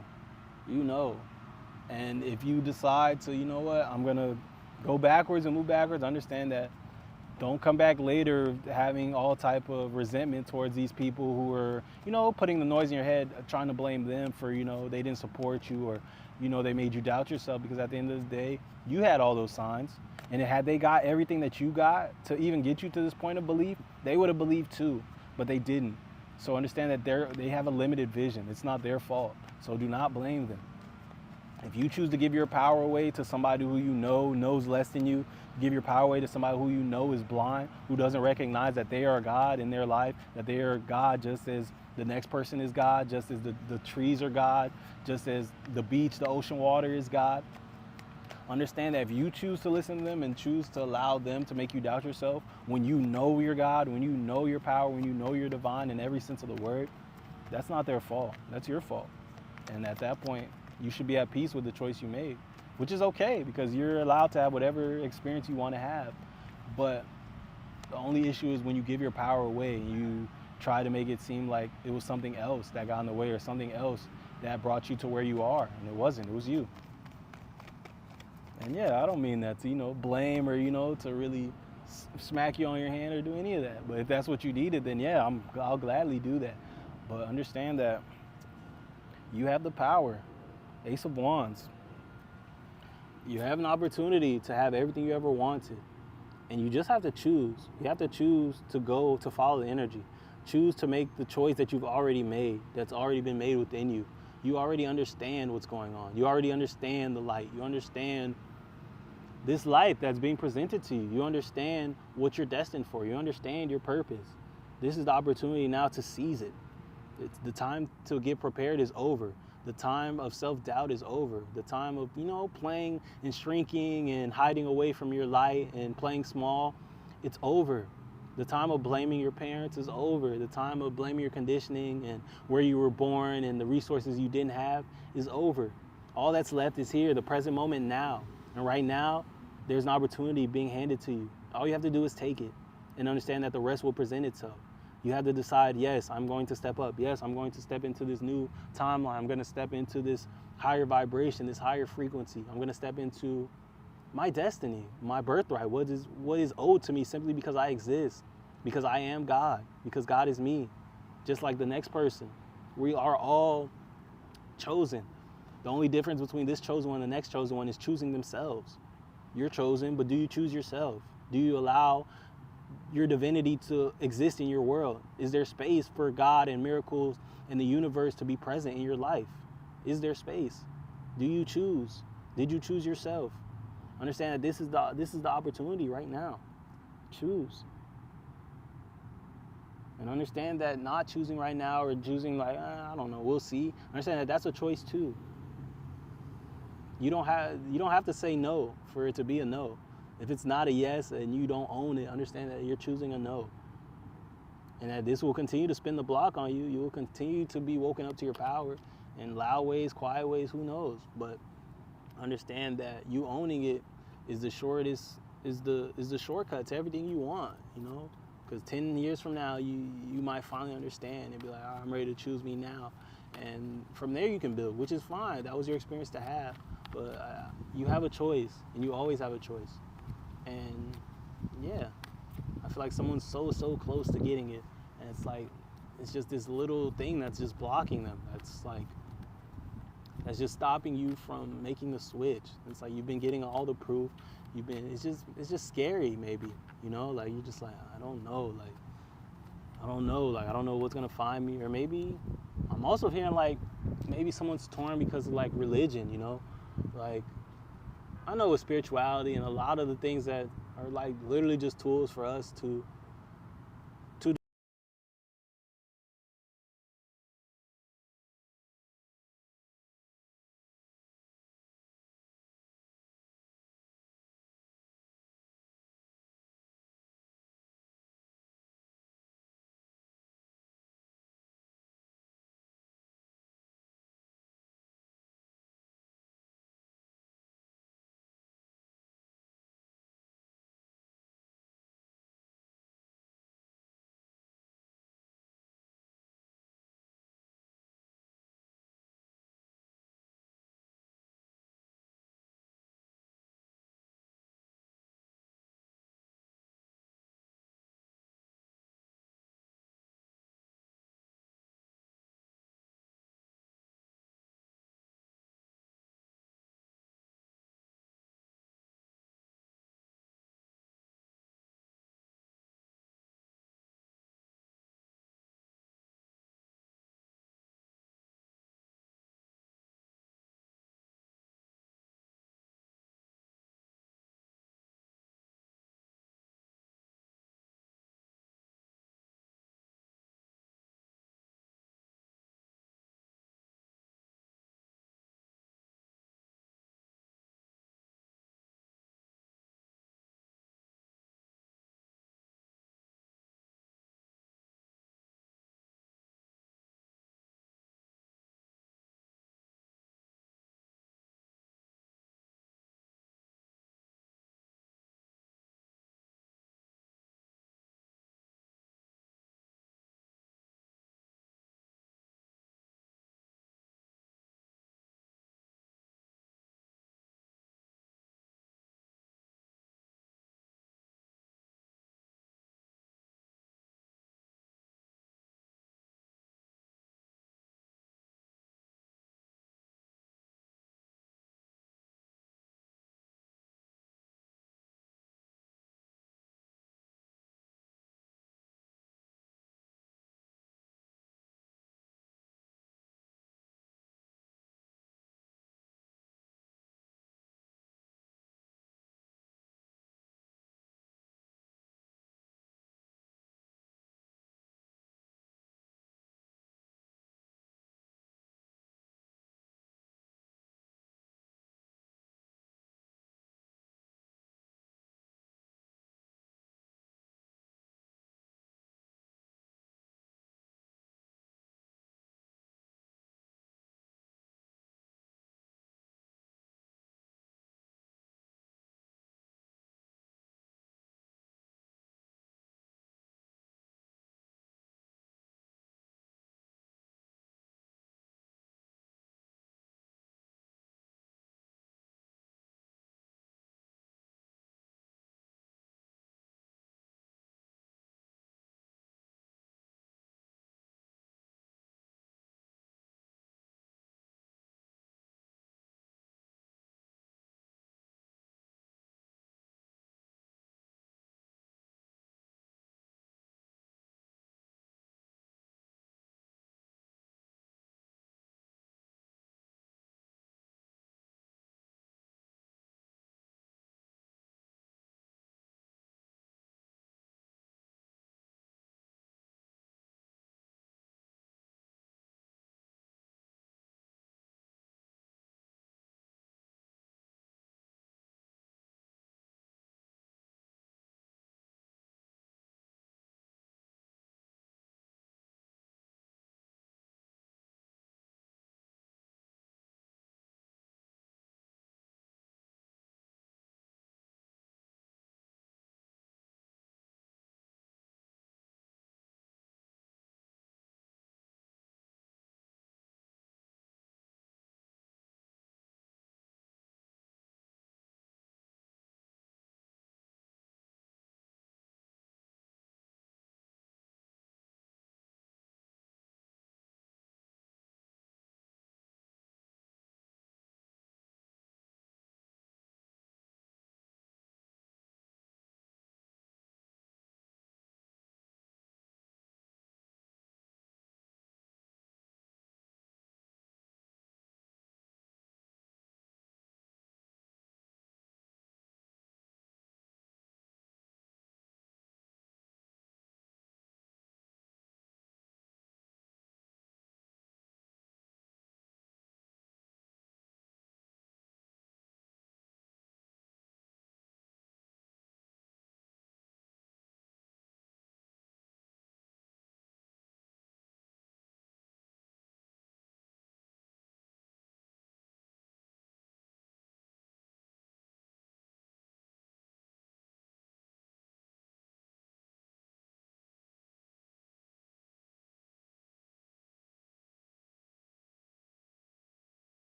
And if you decide to, you know what, I'm going to go backwards and move backwards, understand that. Don't come back later having all type of resentment towards these people who are, you know, putting the noise in your head, trying to blame them for, you know, they didn't support you, or, you know, they made you doubt yourself, because at the end of the day, you had all those signs. And had they got everything that you got to even get you to this point of belief, they would have believed too, but they didn't. So understand that they have a limited vision. It's not their fault. So do not blame them. If you choose to give your power away to somebody who you know knows less than you, give your power away to somebody who you know is blind, who doesn't recognize that they are God in their life, that they are God just as the next person is God, just as the trees are God, just as the beach, the ocean water is God. Understand that if you choose to listen to them and choose to allow them to make you doubt yourself, when you know you're God, when you know your power, when you know you're divine in every sense of the word, that's not their fault. That's your fault. And at that point, you should be at peace with the choice you made, which is okay because you're allowed to have whatever experience you want to have. But the only issue is when you give your power away and you try to make it seem like it was something else that got in the way or something else that brought you to where you are. And it wasn't, it was you. And yeah, I don't mean that to, blame or, to really smack you on your hand or do any of that. But if that's what you needed, then yeah, I'll gladly do that. But understand that you have the power. Ace of Wands. You have an opportunity to have everything you ever wanted. And you just have to choose. You have to choose to go to follow the energy. Choose to make the choice that you've already made, that's already been made within you. You already understand what's going on. You already understand the light. You understand this life that's being presented to you. You understand what you're destined for. You understand your purpose. This is the opportunity now to seize it. It's the time to get prepared is over. The time of self-doubt is over. The time of, playing and shrinking and hiding away from your light and playing small, it's over. The time of blaming your parents is over. The time of blaming your conditioning and where you were born and the resources you didn't have is over. All that's left is here, the present moment now. And right now, there's an opportunity being handed to you. All you have to do is take it and understand that the rest will present itself. You have to decide, yes, I'm going to step up. Yes, I'm going to step into this new timeline. I'm going to step into this higher vibration, this higher frequency. I'm going to step into my destiny, my birthright, what is owed to me simply because I exist, because I am God, because God is me, just like the next person. We are all chosen. The only difference between this chosen one and the next chosen one is choosing themselves. You're chosen, but do you choose yourself? Do you allow your divinity to exist in your world? Is there space for God and miracles and the universe to be present in your life? Is there space? Do you choose? Did you choose yourself? Understand that this is the opportunity right now. Choose. And understand that not choosing right now or choosing like, I don't know, we'll see. Understand that that's a choice too. You don't have to say no for it to be a no. If it's not a yes and you don't own it, understand that you're choosing a no. And that this will continue to spin the block on you. You will continue to be woken up to your power in loud ways, quiet ways, who knows. But understand that you owning it is the shortcut to everything you want, Because 10 years from now, you might finally understand and be like, I'm ready to choose me now. And from there you can build, which is fine. That was your experience to have. But you have a choice, and you always have a choice. And yeah, I feel like someone's so close to getting it, and it's just this little thing that's just blocking them. That's just stopping you from making the switch. It's like you've been getting all the proof. It's just scary maybe, like you're just like, I don't know, I don't know what's gonna find me. Or maybe I'm also hearing like maybe someone's torn because of like religion, like I know with spirituality and a lot of the things that are like literally just tools for us to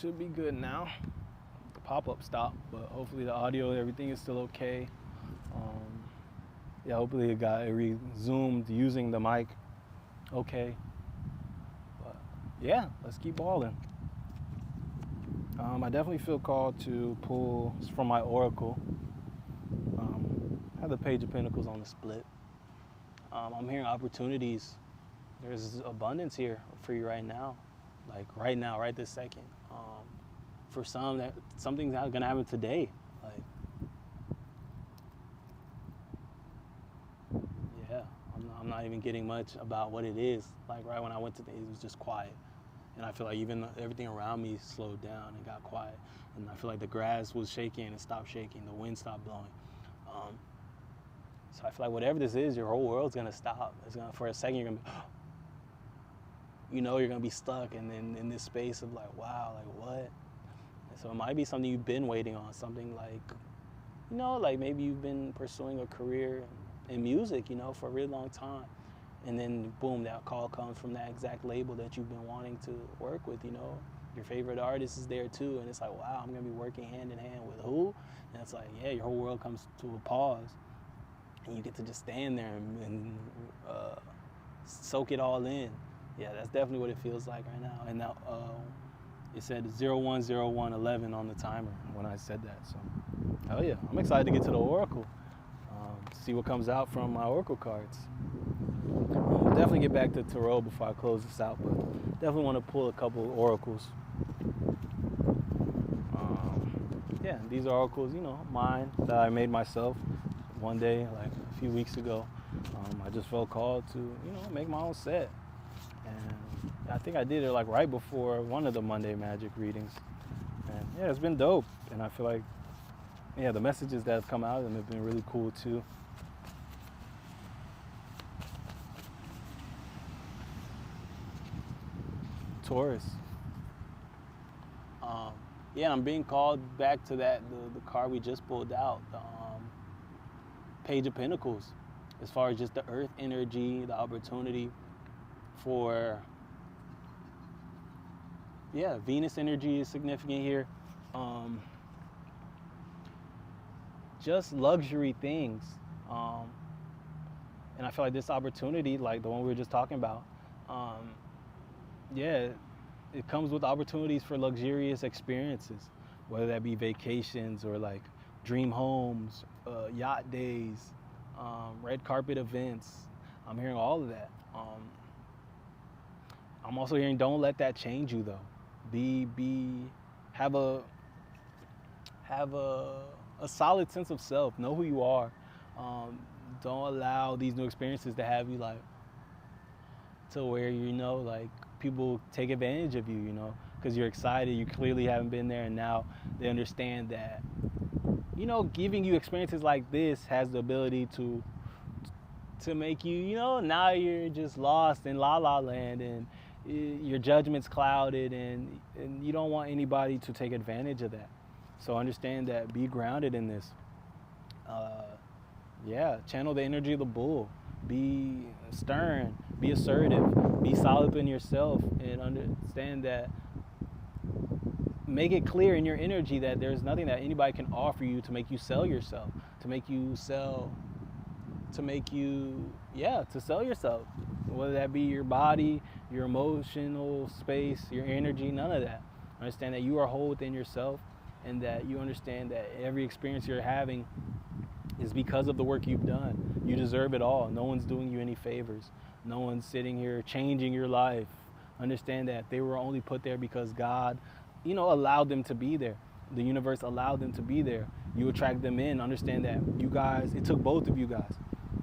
should be good now. The pop-up stopped, but hopefully the audio, everything is still okay. Yeah, hopefully it resumed using the mic okay. But yeah, let's keep balling. I definitely feel called to pull from my oracle. I have the Page of Pentacles on the split. I'm hearing opportunities. There's abundance here for you right now, like right now, right this second. For some, that something's gonna happen today. Like, yeah, I'm not even getting much about what it is. Like right when I went to it was just quiet, and I feel like even everything around me slowed down and got quiet. And I feel like the grass was shaking and it stopped shaking. The wind stopped blowing. So I feel like whatever this is, your whole world's gonna stop. It's gonna, for a second, you're gonna be, you're gonna be stuck, and then in this space of like, wow, like what? And so it might be something you've been waiting on, something like, like maybe you've been pursuing a career in music, for a really long time, and then boom, that call comes from that exact label that you've been wanting to work with. Your favorite artist is there too, and it's like, wow, I'm gonna be working hand in hand with who? And it's like, yeah, your whole world comes to a pause. And you get to just stand there and soak it all in. Yeah, that's definitely what it feels like right now. And now it said 010111 on the timer when I said that. So, hell yeah, I'm excited to get to the oracle, see what comes out from my oracle cards. We'll definitely get back to tarot before I close this out, but definitely want to pull a couple oracles. Yeah, these are oracles, mine that I made myself. One day, like a few weeks ago, I just felt called to, make my own set. And I think I did it like right before one of the Monday Magic readings. And yeah, it's been dope. And I feel like, yeah, the messages that have come out of them have been really cool too. Taurus. Yeah, I'm being called back to that, the card we just pulled out, the Page of Pentacles, as far as just the earth energy, the opportunity for, Venus energy is significant here. Just luxury things. And I feel like this opportunity, like the one we were just talking about, it comes with opportunities for luxurious experiences, whether that be vacations or like dream homes, yacht days, red carpet events. I'm hearing all of that. I'm also hearing, don't let that change you though. Have a solid sense of self. Know who you are. Don't allow these new experiences to have you like to where like people take advantage of you, because you're excited. You clearly haven't been there, and now they understand that giving you experiences like this has the ability to make you, now you're just lost in la la land, and your judgment's clouded, and you don't want anybody to take advantage of that. So understand that, be grounded in this. Channel the energy of the bull. Be stern, be assertive, be solid in yourself, and understand that, make it clear in your energy that there's nothing that anybody can offer you to make you sell yourself, to sell yourself, whether that be your body, your emotional space, your energy, none of that. Understand that you are whole within yourself, and that you understand that every experience you're having is because of the work you've done. You deserve it all. No one's doing you any favors. No one's sitting here changing your life. Understand that they were only put there because God, allowed them to be there. The universe allowed them to be there. You attract them in. Understand that you guys, it took both of you guys.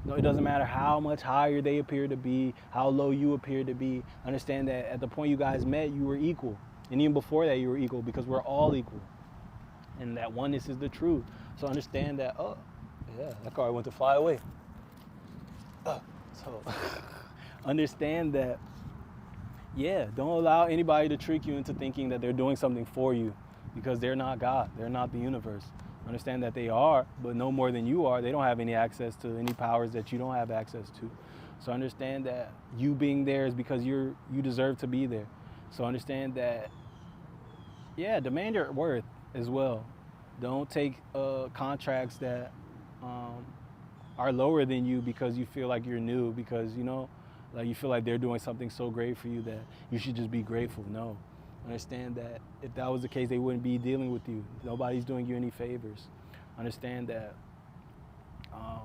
No, it doesn't matter how much higher they appear to be, how low you appear to be. Understand that at the point you guys met, you were equal. And even before that, you were equal, because we're all equal. And that oneness is the truth. So understand that, that car went to fly away. So understand that, don't allow anybody to trick you into thinking that they're doing something for you, because they're not God. They're not the universe. Understand that they are, but no more than you are. They don't have any access to any powers that you don't have access to. So understand that you being there is because you deserve to be there. So understand that Yeah, demand your worth as well. Don't take contracts that um, are lower than you because you feel like you're new, because like you feel like they're doing something so great for you that you should just be grateful. No, understand that if that was the case, they wouldn't be dealing with you. Nobody's doing you any favors. Understand that. Um,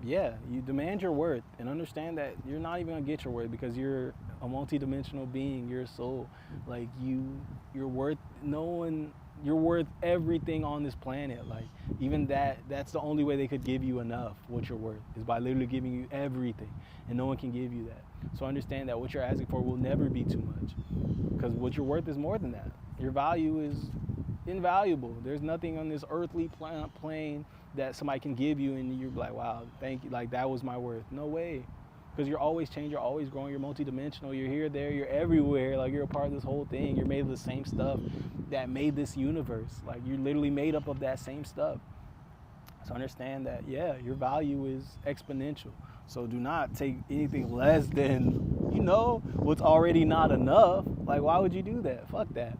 yeah, you demand your worth and understand that you're not even gonna get your worth because you're a multidimensional being. You're a soul. Like you're worth no one. You're worth everything on this planet. Like even that's the only way they could give you enough. What you're worth is by literally giving you everything, and no one can give you that. So understand that what you're asking for will never be too much, because what you're worth is more than that. Your value is invaluable. There's nothing on this earthly plane that somebody can give you and you're like, wow, thank you, like that was my worth. No way, because you're always changing, you're always growing, you're multidimensional, you're here, there, you're everywhere. Like you're a part of this whole thing. You're made of the same stuff that made this universe. Like you're literally made up of that same stuff. So understand that, yeah, your value is exponential. So do not take anything less than what's already not enough. Like why would you do that? Fuck that.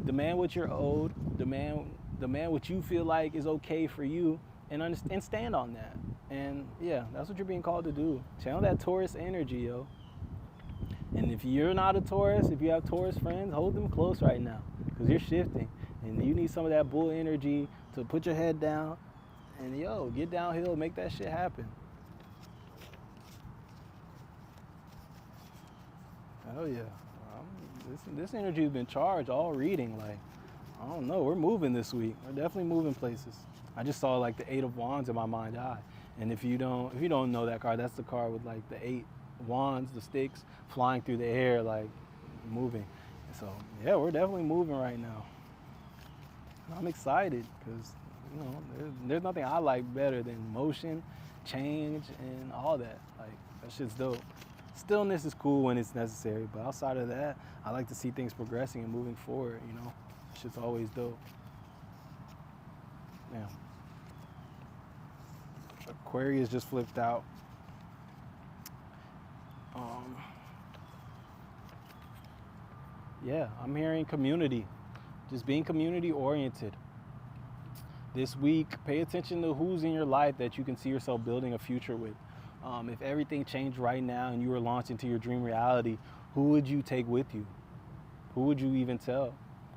Demand what you're owed. Demand what you feel like is okay for you, and stand on that. And yeah, that's what you're being called to do. Channel that Taurus energy, yo. And if you're not a Taurus, if you have Taurus friends, hold them close right now, because you're shifting, and you need some of that bull energy to put your head down and get downhill, make that shit happen. Oh yeah. This energy has been charged all reading. Like, I don't know, we're moving this week. We're definitely moving places. I just saw like the 8 of Wands in my mind's eye. And if you don't know that card, that's the card with like the 8 wands, the sticks flying through the air, like moving. So yeah, we're definitely moving right now. I'm excited because there's nothing I like better than motion, change, and all that. Like that shit's dope. Stillness is cool when it's necessary, but outside of that, I like to see things progressing and moving forward. Shit's always dope. Yeah. Aquarius just flipped out. Yeah, I'm hearing community. Just being community oriented. This week, pay attention to who's in your life that you can see yourself building a future with. If everything changed right now and you were launched into your dream reality, who would you take with you? Who would you even tell?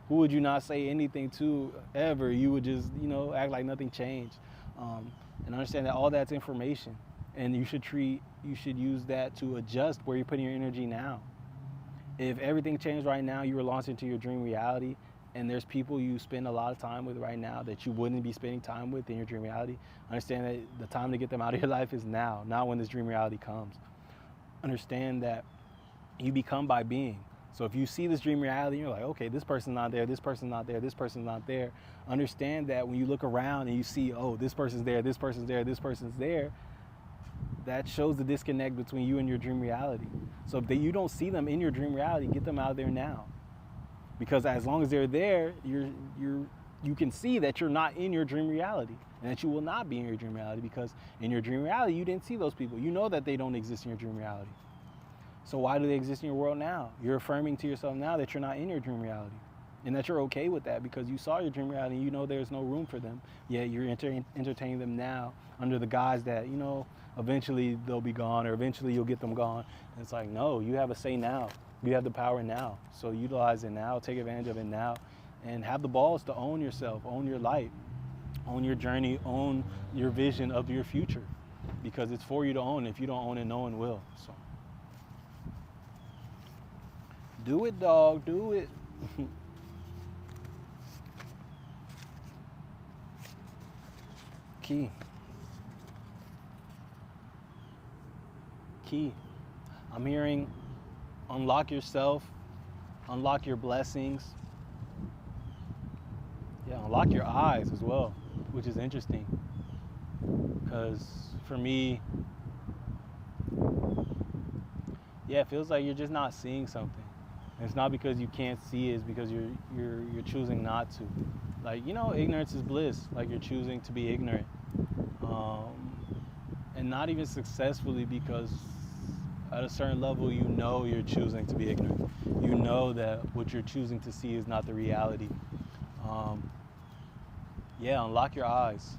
Who would you not say anything to ever? You would just, act like nothing changed. And understand that all that's information. And you should use that to adjust where you're putting your energy now. If everything changed right now, you were launched into your dream reality, and there's people you spend a lot of time with right now that you wouldn't be spending time with in your dream reality, understand that the time to get them out of your life is now, not when this dream reality comes. Understand that you become by being. So if you see this dream reality, you're like, okay, this person's not there, this person's not there, this person's not there. Understand that when you look around and you see, oh, this person's there, this person's there, this person's there, that shows the disconnect between you and your dream reality. So if you don't see them in your dream reality, get them out of there now. Because as long as they're there, you can see that you're not in your dream reality, and that you will not be in your dream reality, because in your dream reality, you didn't see those people. You know that they don't exist in your dream reality. So why do they exist in your world now? You're affirming to yourself now that you're not in your dream reality, and that you're okay with that because you saw your dream reality and you know there's no room for them. Yet you're entertaining them now under the guise that, eventually they'll be gone, or eventually you'll get them gone. And it's like, no, you have a say now. You have the power now. So utilize it now, take advantage of it now, and have the balls to own yourself, own your life, own your journey, own your vision of your future, because it's for you to own. If you don't own it, no one will. So do it, dog, do it. Key. I'm hearing unlock yourself, unlock your blessings. Yeah, unlock your eyes as well, which is interesting. Because for me, it feels like you're just not seeing something. And it's not because you can't see it, it's because you're choosing not to. Like, ignorance is bliss. Like, you're choosing to be ignorant. And not even successfully, because at a certain level, you know you're choosing to be ignorant. You know that what you're choosing to see is not the reality. Um, yeah, unlock your eyes.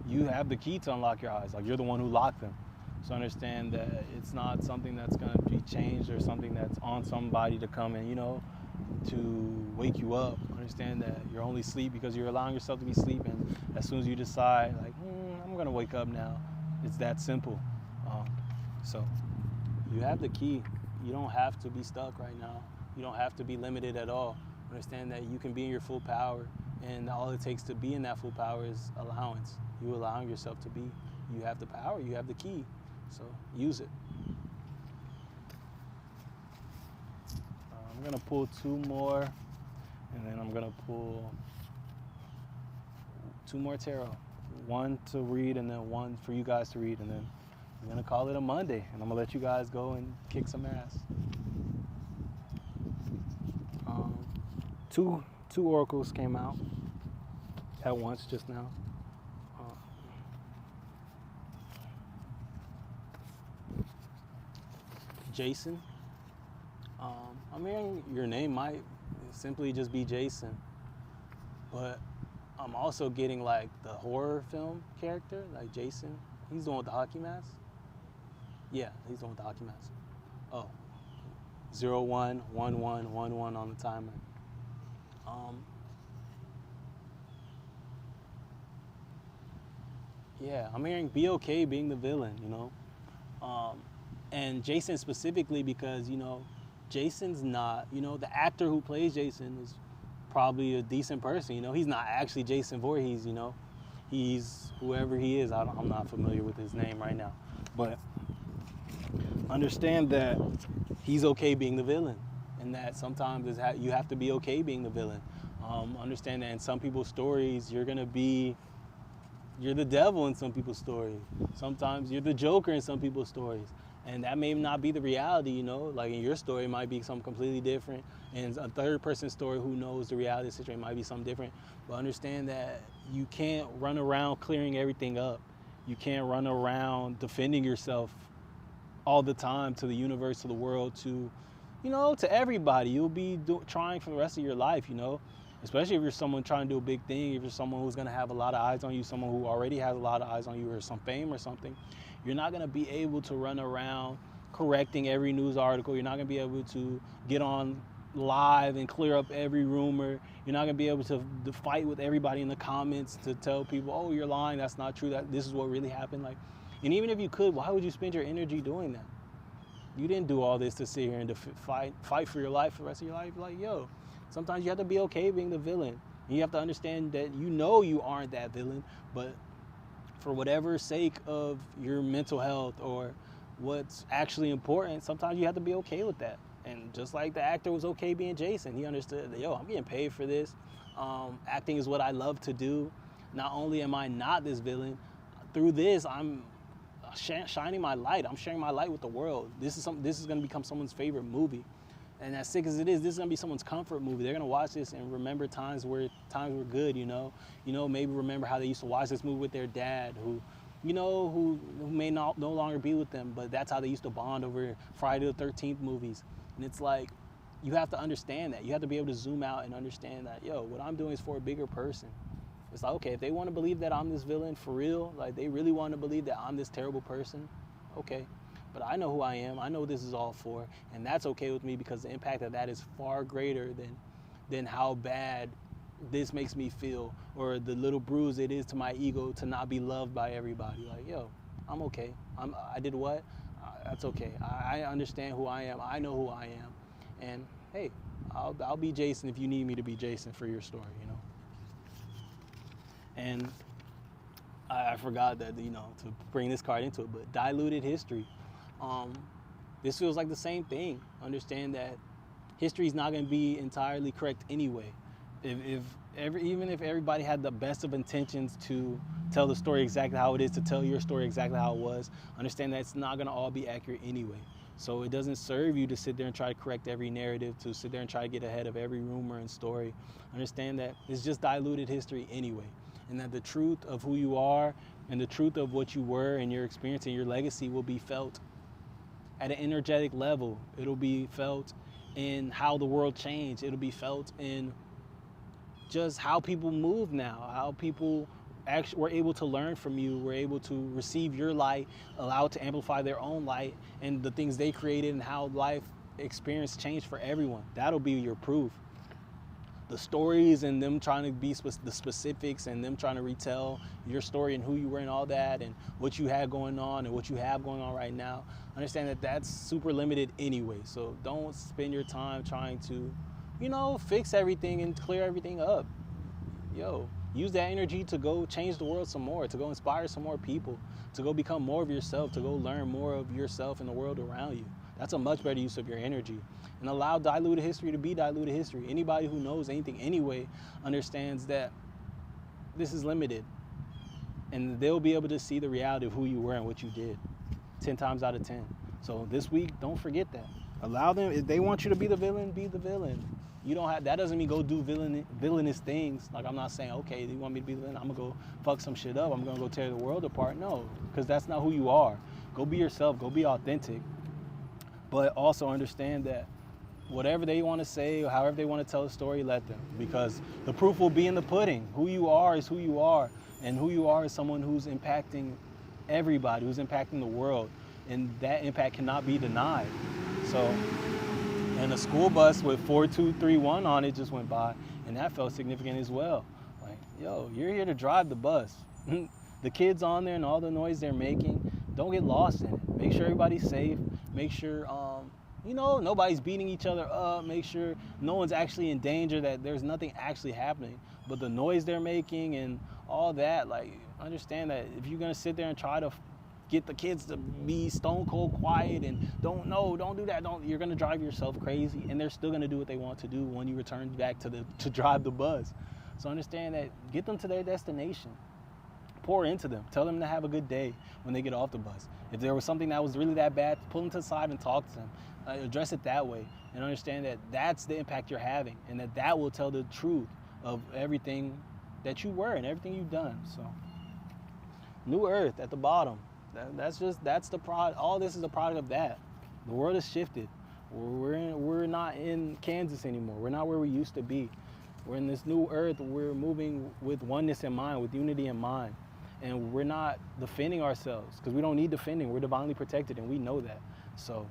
You have the key to unlock your eyes. Like, you're the one who locked them. So understand that it's not something that's going to be changed or something that's on somebody to come and, to wake you up. Understand that you're only asleep because you're allowing yourself to be asleep. And as soon as you decide, like, I'm going to wake up now, it's that simple. So you have the key. You don't have to be stuck right now. You don't have to be limited at all. Understand that you can be in your full power, and all it takes to be in that full power is allowance. You allowing yourself to be. You have the power. You have the key. So use it. I'm going to pull 2 more, and then I'm going to pull 2 more tarot. 1 to read, and then 1 for you guys to read, and then I'm going to call it a Monday, and I'm going to let you guys go and kick some ass. Two oracles came out at once just now. Jason. I'm hearing your name might simply just be Jason, but I'm also getting like the horror film character, like Jason. He's the one with the hockey mask. Yeah, he's the one with the hockey mask. Oh, 011111 on the timer. Yeah, I'm hearing be okay being the villain, and Jason specifically because, Jason's not, the actor who plays Jason is probably a decent person, he's not actually Jason Voorhees, he's whoever he is. I'm not familiar with his name right now, but understand that he's okay being the villain, and that sometimes you have to be okay being the villain. Understand that in some people's stories, you're the devil in some people's stories. Sometimes you're the Joker in some people's stories. And that may not be the reality, Like in your story, it might be something completely different. And a third person's story who knows the reality of the situation might be something different. But understand that you can't run around clearing everything up. You can't run around defending yourself all the time to the universe, to the world, to everybody. You'll be trying for the rest of your life, Especially if you're someone trying to do a big thing, if you're someone who's going to have a lot of eyes on you, someone who already has a lot of eyes on you or some fame or something, you're not going to be able to run around correcting every news article. You're not going to be able to get on live and clear up every rumor. You're not going to be able to fight with everybody in the comments to tell people, oh, you're lying, that's not true, that this is what really happened. And even if you could, why would you spend your energy doing that? You didn't do all this to sit here and to fight for your life for the rest of your life. Sometimes you have to be okay being the villain. And you have to understand that you aren't that villain, but for whatever sake of your mental health or what's actually important, sometimes you have to be okay with that. And just like the actor was okay being Jason, he understood that, I'm getting paid for this. Acting is what I love to do. Not only am I not this villain, through this, I'm shining my light. I'm sharing my light with the world. This is going to become someone's favorite movie. And as sick as it is, this is going to be someone's comfort movie. They're going to watch this and remember times were good, maybe remember how they used to watch this movie with their dad who may no longer be with them, but that's how they used to bond over Friday the 13th movies. And it's like, you have to understand that. You have to be able to zoom out and understand that, what I'm doing is for a bigger person. It's like, okay, if they want to believe that I'm this villain for real, like they really want to believe that I'm this terrible person, okay. But I know who I am. I know what this is all for. And that's okay with me because the impact of that is far greater than how bad this makes me feel or the little bruise it is to my ego to not be loved by everybody. I'm okay. I did what? That's okay. I understand who I am. I know who I am. And hey, I'll be Jason if you need me to be Jason for your story, And I forgot that, to bring this card into it, but diluted history. This feels like the same thing. Understand that history is not going to be entirely correct anyway. Even if everybody had the best of intentions to tell the story exactly how it is, to tell your story exactly how it was, understand that it's not going to all be accurate anyway. So it doesn't serve you to sit there and try to correct every narrative, to sit there and try to get ahead of every rumor and story. Understand that it's just diluted history anyway. And that the truth of who you are and the truth of what you were and your experience and your legacy will be felt at an energetic level. It'll be felt in how the world changed. It'll be felt in just how people move now, how people actually were able to learn from you, were able to receive your light, allow it to amplify their own light and the things they created, and how life experience changed for everyone. That'll be your proof. The stories and them trying to be the specifics and them trying to retell your story and who you were and all that and what you had going on and what you have going on right now, understand that that's super limited anyway. So don't spend your time trying to, fix everything and clear everything up. Use that energy to go change the world some more, to go inspire some more people, to go become more of yourself, to go learn more of yourself and the world around you. That's a much better use of your energy. And allow diluted history to be diluted history. Anybody who knows anything anyway understands that this is limited. And they'll be able to see the reality of who you were and what you did 10 times out of 10. So this week, don't forget that. Allow them, if they want you to be the villain, be the villain. You don't have, that doesn't mean go do villainous things. Like, I'm not saying, okay, you want me to be the villain, I'm gonna go fuck some shit up, I'm gonna go tear the world apart. No, because that's not who you are. Go be yourself, go be authentic. But also understand that whatever they want to say or however they want to tell a story, let them. Because the proof will be in the pudding. Who you are is who you are. And who you are is someone who's impacting everybody, who's impacting the world. And that impact cannot be denied. So, and a school bus with 4231 on it just went by, and that felt significant as well. Like, yo, you're here to drive the bus. The kids on there and all the noise they're making, don't get lost in it. Make sure everybody's safe. Make sure, nobody's beating each other up. Make sure no one's actually in danger, that there's nothing actually happening. But the noise they're making and all that, like, understand that if you're gonna sit there and try to get the kids to be stone cold quiet and don't do that, you're gonna drive yourself crazy, and they're still gonna do what they want to do when you return back to drive the bus. So understand that, get them to their destination. Pour into them. Tell them to have a good day when they get off the bus. If there was something that was really that bad, pull them to the side and talk to them. Address it that way, and understand that that's the impact you're having, and that will tell the truth of everything that you were and everything you've done. So, New Earth at the bottom. That's the product. All this is a product of that. The world has shifted. We're not in Kansas anymore. We're not where we used to be. We're in this new earth. We're moving with oneness in mind, with unity in mind. And we're not defending ourselves, because we don't need defending. We're divinely protected, and we know that. So,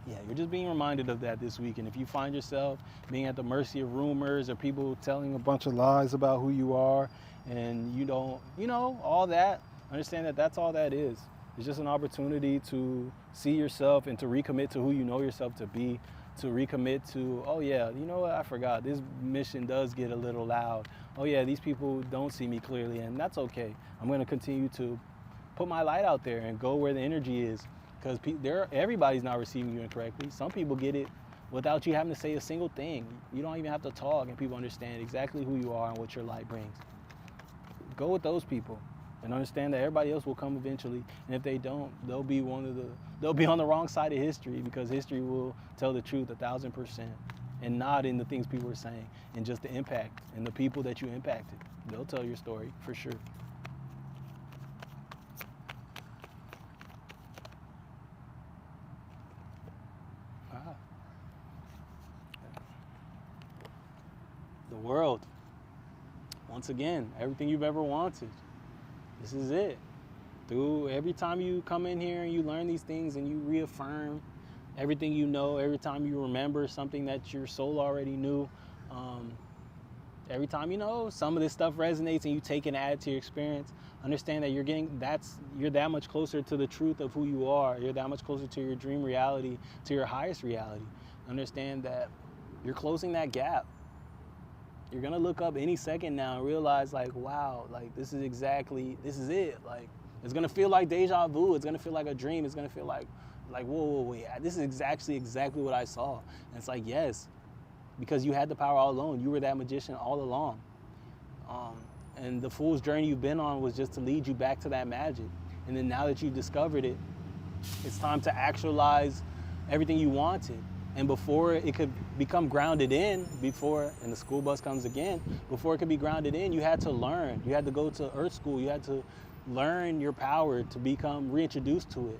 yeah, you're just being reminded of that this week. And if you find yourself being at the mercy of rumors or people telling a bunch of lies about who you are, and you don't, all that, understand that that's all that is. It's just an opportunity to see yourself and to recommit to who you know yourself to be, to recommit to, oh yeah, you know what, I forgot, this mission does get a little loud. Oh yeah, these people don't see me clearly, and that's okay. I'm gonna continue to put my light out there and go where the energy is, because everybody's not receiving you incorrectly. Some people get it without you having to say a single thing. You don't even have to talk, and people understand exactly who you are and what your light brings. Go with those people. And understand that everybody else will come eventually, and if they don't, they'll be on the wrong side of history, because history will tell the truth 1,000%, and not in the things people are saying, and just the impact and the people that you impacted. They'll tell your story for sure. The world. Once again, everything you've ever wanted. This is it. Through every time you come in here and you learn these things and you reaffirm everything you know, every time you remember something that your soul already knew, every time some of this stuff resonates and you take and add to your experience, understand that you're that much closer to the truth of who you are. You're that much closer to your dream reality, to your highest reality. Understand that you're closing that gap. You're gonna look up any second now and realize, like, wow, like this is it. Like, it's gonna feel like deja vu. It's gonna feel like a dream. It's gonna feel like whoa, wait, this is exactly what I saw. And it's like, yes, because you had the power all along. You were that magician all along. And the fool's journey you've been on was just to lead you back to that magic. And then now that you've discovered it, it's time to actualize everything you wanted. And before it could become grounded in, and the school bus comes again, before it could be grounded in, you had to learn. You had to go to earth school. You had to learn your power to become reintroduced to it.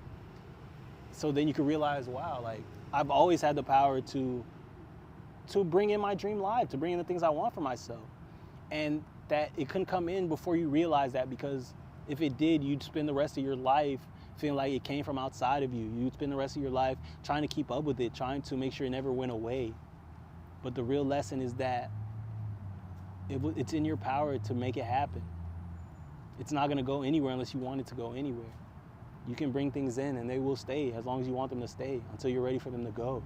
so then you can realize, wow, like I've always had the power to bring in my dream life, to bring in the things I want for myself. And that it couldn't come in before you realize that, because if it did, you'd spend the rest of your life feeling like it came from outside of you. You'd spend the rest of your life trying to keep up with it, trying to make sure it never went away. But the real lesson is that it's in your power to make it happen. It's not going to go anywhere unless you want it to go anywhere. You can bring things in and they will stay as long as you want them to stay, until you're ready for them to go.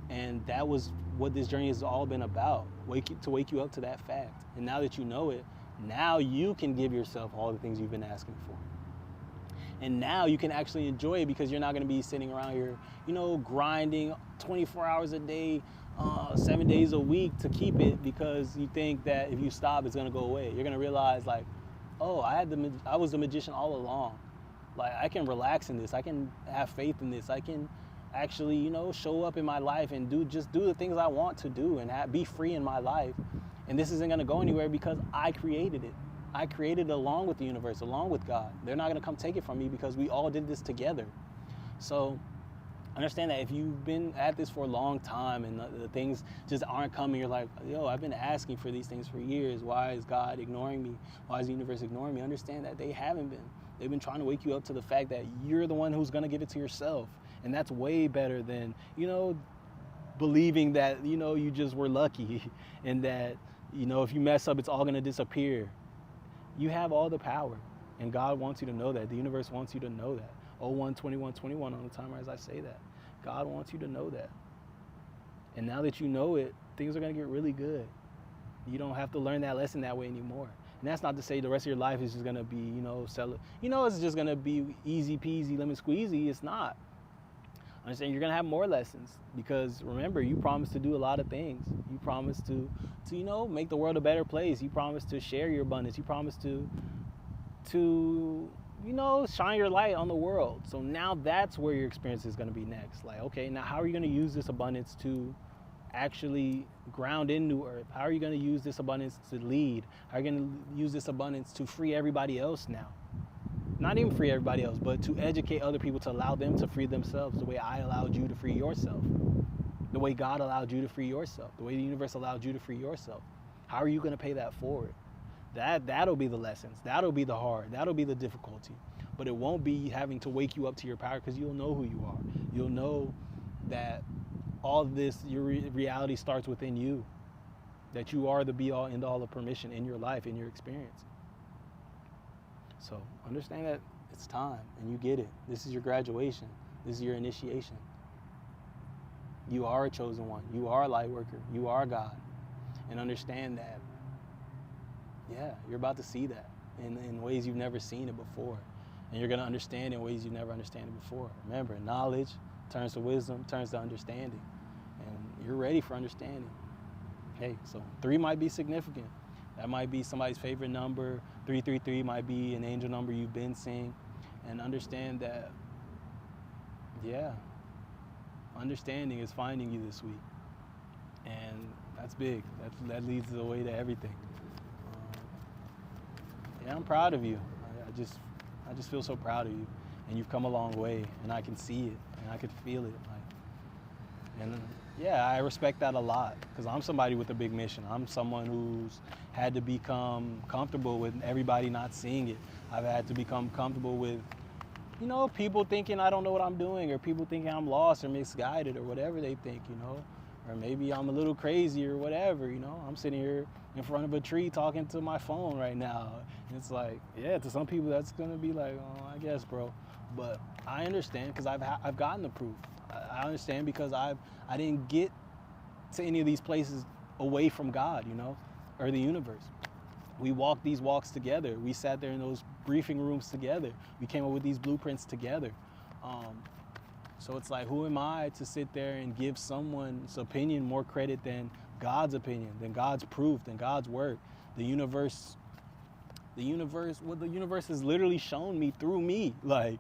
And that was what this journey has all been about, to wake you up to that fact. And now that you know it, now you can give yourself all the things you've been asking for. And now you can actually enjoy it, because you're not going to be sitting around here, grinding 24 hours a day, 7 days a week to keep it, because you think that if you stop, it's going to go away. You're going to realize, like, oh, I was the magician all along. Like, I can relax in this. I can have faith in this. I can actually, show up in my life and do the things I want to do and be free in my life. And this isn't going to go anywhere because I created it. I created it along with the universe, along with God. They're not going to come take it from me, because we all did this together. So understand that if you've been at this for a long time and the things just aren't coming, you're like, yo, I've been asking for these things for years. Why is God ignoring me? Why is the universe ignoring me? Understand that they haven't been. They've been trying to wake you up to the fact that you're the one who's going to give it to yourself. And that's way better than, believing that, you just were lucky and that, if you mess up, it's all going to disappear. You have all the power, and God wants you to know that. The universe wants you to know that. 01-21-21 on the timer as I say that. God wants you to know that. And now that you know it, things are going to get really good. You don't have to learn that lesson that way anymore. And that's not to say the rest of your life is just going to be, it's just going to be easy peasy, lemon squeezy. It's not. Understand, you're going to have more lessons, because remember, you promised to do a lot of things. You promised to make the world a better place. You promised to share your abundance. You promised to shine your light on the world. So now that's where your experience is going to be next. Like, okay, now how are you going to use this abundance to actually ground in new earth? How are you going to use this abundance to lead? How are you going to use this abundance to free everybody else now? Not even free everybody else, but to educate other people, to allow them to free themselves the way I allowed you to free yourself, the way God allowed you to free yourself, the way the universe allowed you to free yourself. How are you going to pay that forward? That'll be the lessons. That'll be the hard. That'll be the difficulty. But it won't be having to wake you up to your power, because you'll know who you are. You'll know that all of this, your reality starts within you, that you are the be-all, end-all of permission in your life, in your experience. So understand that it's time, and you get it. This is your graduation. This is your initiation. You are a chosen one. You are a light worker. You are God. And understand that, you're about to see that in ways you've never seen it before. And you're going to understand in ways you've never understood it before. Remember, knowledge turns to wisdom, turns to understanding. And you're ready for understanding. Hey, so 3 might be significant. That might be somebody's favorite number. 333 might be an angel number you've been seeing. And understand that, understanding is finding you this week. And that's big. That leads the way to everything. I'm proud of you. I just feel so proud of you. And you've come a long way. And I can see it. And I can feel it. I respect that a lot, because I'm somebody with a big mission. I'm someone who's had to become comfortable with everybody not seeing it. I've had to become comfortable with, people thinking I don't know what I'm doing, or people thinking I'm lost or misguided or whatever they think, or maybe I'm a little crazy or whatever, I'm sitting here in front of a tree talking to my phone right now. And it's like, to some people that's going to be like, oh, I guess, bro. But I understand, because I've gotten the proof. I understand, because I didn't get to any of these places away from God, or the universe. We walked these walks together. We sat there in those briefing rooms together. We came up with these blueprints together. So it's like, who am I to sit there and give someone's opinion more credit than God's opinion, than God's proof, than God's work? The universe has literally shown me through me. Like,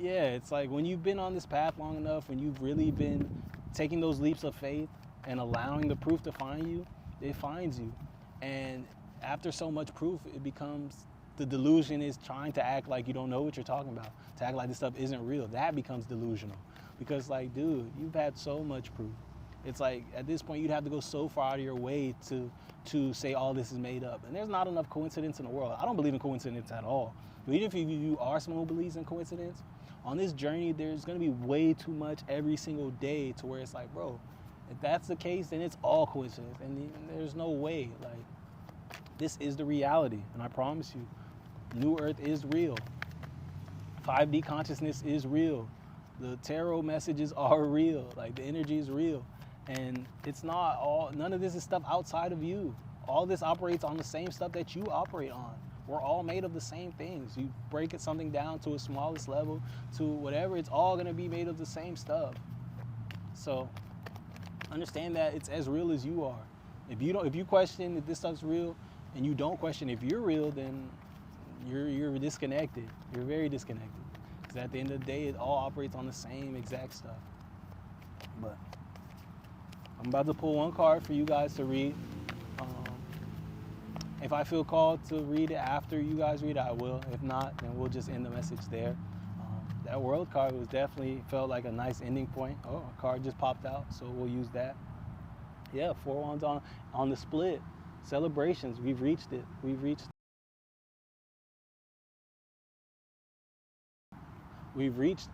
it's like when you've been on this path long enough, when you've really been taking those leaps of faith and allowing the proof to find you, it finds you. And after so much proof, it becomes the delusion is trying to act like you don't know what you're talking about, to act like this stuff isn't real. That becomes delusional. Because like, dude, you've had so much proof. It's like, at this point, you'd have to go so far out of your way to say all this is made up. And there's not enough coincidence in the world. I don't believe in coincidence at all. But even if you are someone who believes in coincidence, on this journey, there's going to be way too much every single day to where it's like, bro, if that's the case, then it's all coincidence. And there's no way. Like, this is the reality. And I promise you, New Earth is real. 5D consciousness is real. The tarot messages are real. Like, the energy is real. And it's not all, none of this is stuff outside of you. All this operates on the same stuff that you operate on. We're all made of the same things. You break it something down to a smallest level, to whatever, it's all gonna be made of the same stuff. So understand that it's as real as you are. If you question if this stuff's real, and you don't question if you're real, then you're disconnected. You're very disconnected. Because at the end of the day, it all operates on the same exact stuff. But I'm about to pull one card for you guys to read. If I feel called to read it after you guys read it, I will. If not, then we'll just end the message there. That world card was definitely felt like a nice ending point. Oh, a card just popped out, so we'll use that. Yeah, 4 wands on the split. Celebrations, we've reached it. We've reached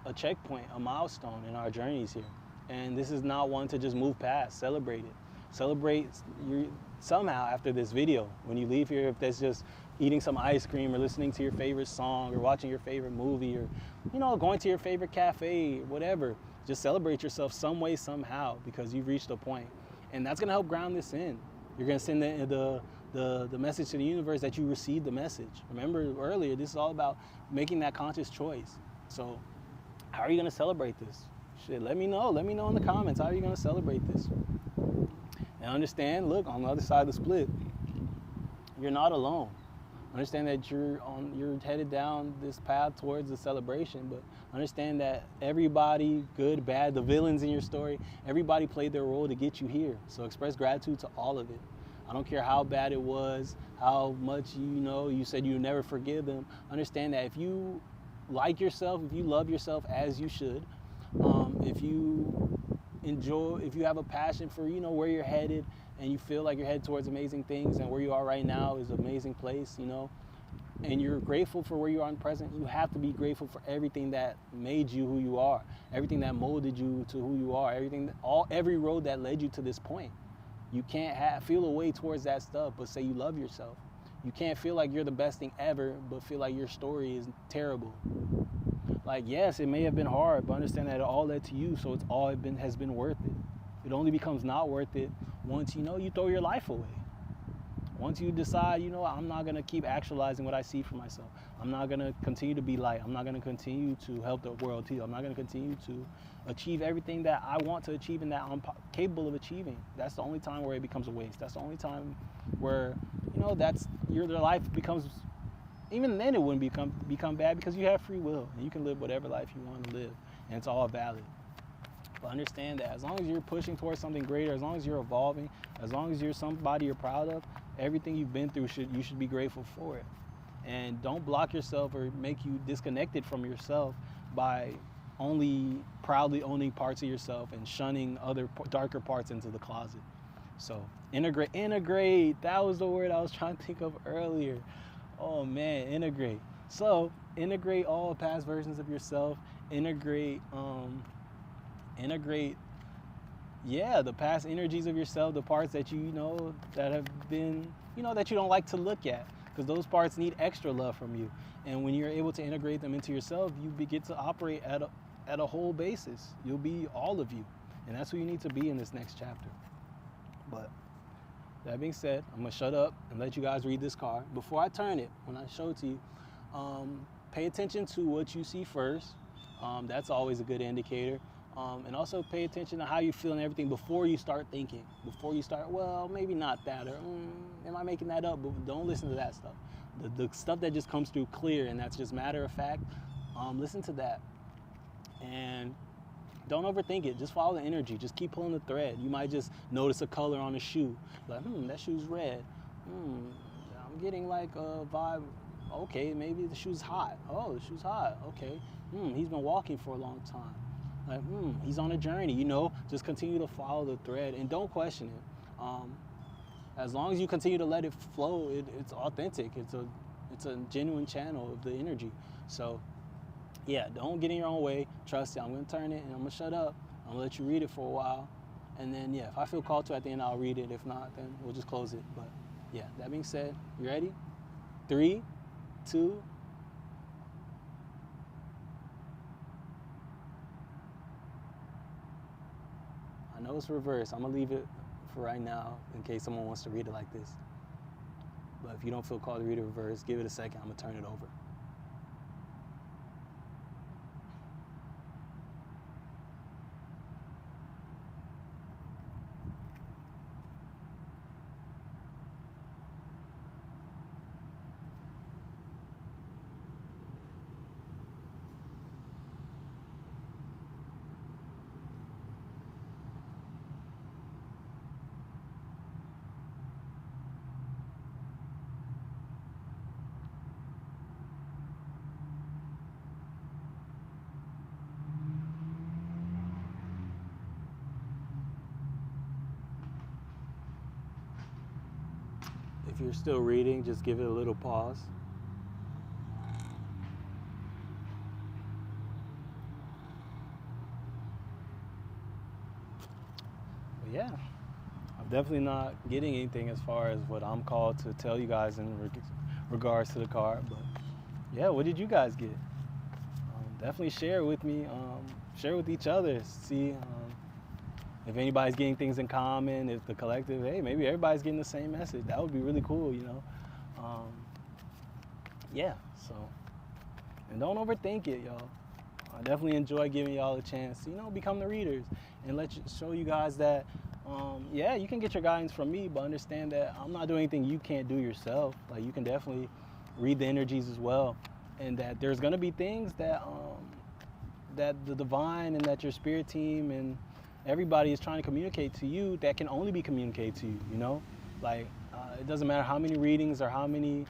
a checkpoint, a milestone in our journeys here. And this is not one to just move past. Celebrate it. Celebrate somehow after this video. When you leave here, if that's just eating some ice cream or listening to your favorite song or watching your favorite movie or, going to your favorite cafe, whatever, just celebrate yourself some way, somehow, because you've reached a point. And that's gonna help ground this in. You're gonna send the message to the universe that you received the message. Remember earlier, this is all about making that conscious choice. So how are you gonna celebrate this? Shit, let me know. Let me know in the comments. How are you gonna celebrate this? And understand, look, on the other side of the split, you're not alone. Understand that you're headed down this path towards the celebration, but understand that everybody, good, bad, the villains in your story, everybody played their role to get you here. So express gratitude to all of it. I don't care how bad it was, how much you said you never forgive them. Understand that if you like yourself, if you love yourself as you should, if you have a passion for, where you're headed, and you feel like you're headed towards amazing things, and where you are right now is an amazing place, and you're grateful for where you are in the present, you have to be grateful for everything that made you who you are, everything that molded you to who you are, every road that led you to this point. You can't feel a way towards that stuff, but say you love yourself. You can't feel like you're the best thing ever, but feel like your story is terrible. Like, yes, it may have been hard, but understand that it all led to you, so has been worth it. It only becomes not worth it once, you throw your life away. Once you decide, I'm not going to keep actualizing what I see for myself. I'm not going to continue to be light. I'm not going to continue to help the world heal. I'm not going to continue to achieve everything that I want to achieve and that I'm capable of achieving. That's the only time where it becomes a waste. That's the only time where, your life becomes, even then it wouldn't become bad, because you have free will and you can live whatever life you want to live, and it's all valid. But understand that as long as you're pushing towards something greater, as long as you're evolving, as long as you're somebody you're proud of, everything you've been through, you should be grateful for it. And don't block yourself or make you disconnected from yourself by only proudly owning parts of yourself and shunning other darker parts into the closet. So integrate. That was the word I was trying to think of earlier. Oh man, integrate. So integrate all past versions of yourself. Integrate the past energies of yourself, the parts that that have been, that you don't like to look at, because those parts need extra love from you. And when you're able to integrate them into yourself, you get to operate at a whole basis. You'll be all of you, and that's who you need to be in this next chapter. But that being said, I'm gonna shut up and let you guys read this card. Before I turn it, when I show it to you, pay attention to what you see first. That's always a good indicator. And also pay attention to how you feel and everything before you start thinking. Before you start, well, maybe not that, or am I making that up? But don't listen to that stuff. The stuff that just comes through clear and that's just matter of fact, listen to that. And don't overthink it. Just follow the energy. Just keep pulling the thread. You might just notice a color on a shoe. Like, that shoe's red. I'm getting like a vibe. Okay, maybe the shoe's hot. Oh, the shoe's hot. Okay. He's been walking for a long time. Like, he's on a journey, just continue to follow the thread and don't question it. As long as you continue to let it flow, it's authentic. It's a genuine channel of the energy. So yeah, don't get in your own way. Trust it. I'm gonna turn it and I'm gonna shut up. I'm gonna let you read it for a while. And then yeah, if I feel called to at the end, I'll read it. If not, then we'll just close it. But yeah, that being said, you ready? 3, 2. I know it's reversed. I'm gonna leave it for right now in case someone wants to read it like this. But if you don't feel called to read it reverse, give it a second. I'm gonna turn it over. If you're still reading, just give it a little pause. But yeah, I'm definitely not getting anything as far as what I'm called to tell you guys in regards to the card. But yeah, what did you guys get? Definitely share with me, share with each other, see if anybody's getting things in common, if the collective, hey, maybe everybody's getting the same message. That would be really cool, Yeah, so, and don't overthink it, y'all. I definitely enjoy giving y'all a chance to, become the readers and show you guys that, yeah, you can get your guidance from me, but understand that I'm not doing anything you can't do yourself. Like, you can definitely read the energies as well, and that there's gonna be things that that the divine and that your spirit team and everybody is trying to communicate to you that can only be communicated to you, like it doesn't matter how many readings or how many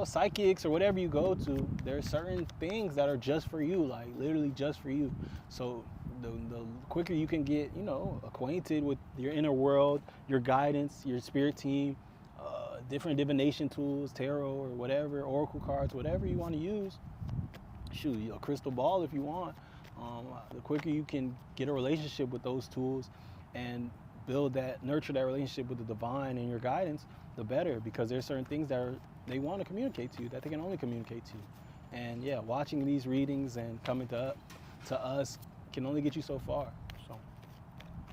psychics or whatever you go to, there are certain things that are just for you, like literally just for you. So the quicker you can get acquainted with your inner world, your guidance, your spirit team, different divination tools, tarot or whatever, oracle cards, whatever you want to use, shoot, a crystal ball if you want. The quicker you can get a relationship with those tools and nurture that relationship with the divine and your guidance, the better, because there's certain things that they want to communicate to you that they can only communicate to you. And yeah, watching these readings and coming to us can only get you so far. So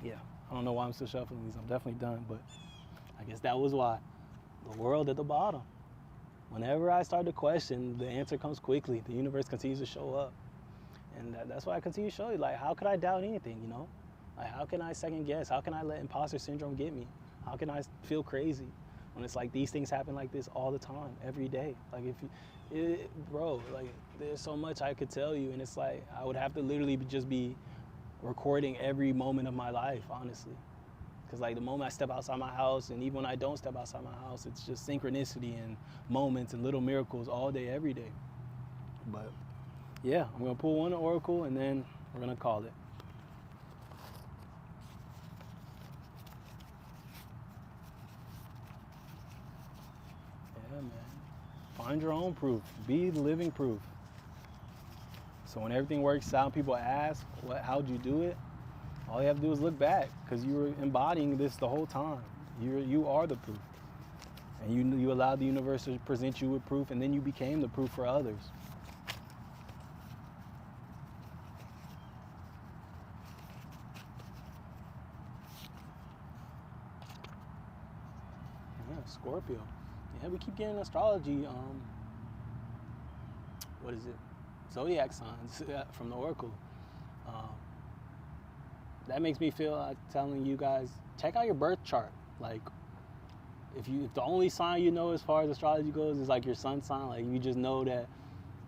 yeah, I don't know why I'm still shuffling these. I'm definitely done, but I guess that was why. The world at the bottom. Whenever I start to question, the answer comes quickly. The universe continues to show up. And that's why I continue to show you, like, how could I doubt anything, Like, how can I second guess? How can I let imposter syndrome get me? How can I feel crazy when it's like these things happen like this all the time, every day? Like, bro, like, there's so much I could tell you, and it's like, I would have to literally just be recording every moment of my life, honestly. Because, like, the moment I step outside my house, and even when I don't step outside my house, it's just synchronicity and moments and little miracles all day, every day. But yeah, I'm going to pull one oracle, and then we're going to call it. Yeah, man. Find your own proof. Be the living proof. So when everything works out, people ask, how'd you do it? All you have to do is look back, because you were embodying this the whole time. You are the proof. And you allowed the universe to present you with proof, and then you became the proof for others. Yeah, Scorpio. Yeah, we keep getting astrology, what is it? Zodiac signs from the Oracle. That makes me feel like telling you guys, check out your birth chart. Like, if the only sign you know as far as astrology goes is like your sun sign, like you just know that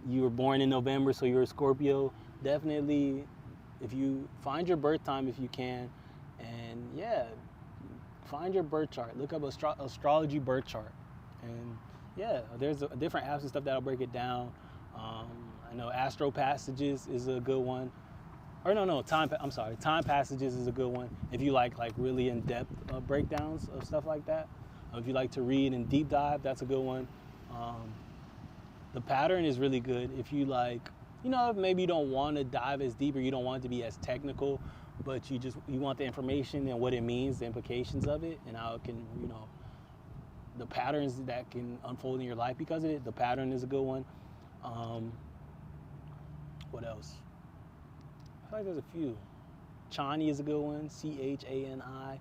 you were born in November, so you're a Scorpio, definitely, if you find your birth time if you can, and yeah, find your birth chart. Look up astrology birth chart. And yeah, there's different apps and stuff that'll break it down. Um, I know Astro Passages is a good one. Or no, I'm sorry, Time Passages is a good one. If you like really in-depth breakdowns of stuff like that. If you like to read and deep dive, that's a good one. Um, the Pattern is really good. If you like, maybe you don't want to dive as deep or you don't want it to be as technical, but you want the information and what it means, the implications of it, and how it can, the patterns that can unfold in your life because of it. The Pattern is a good one. What else? I feel like there's a few. Chani is a good one, Chani.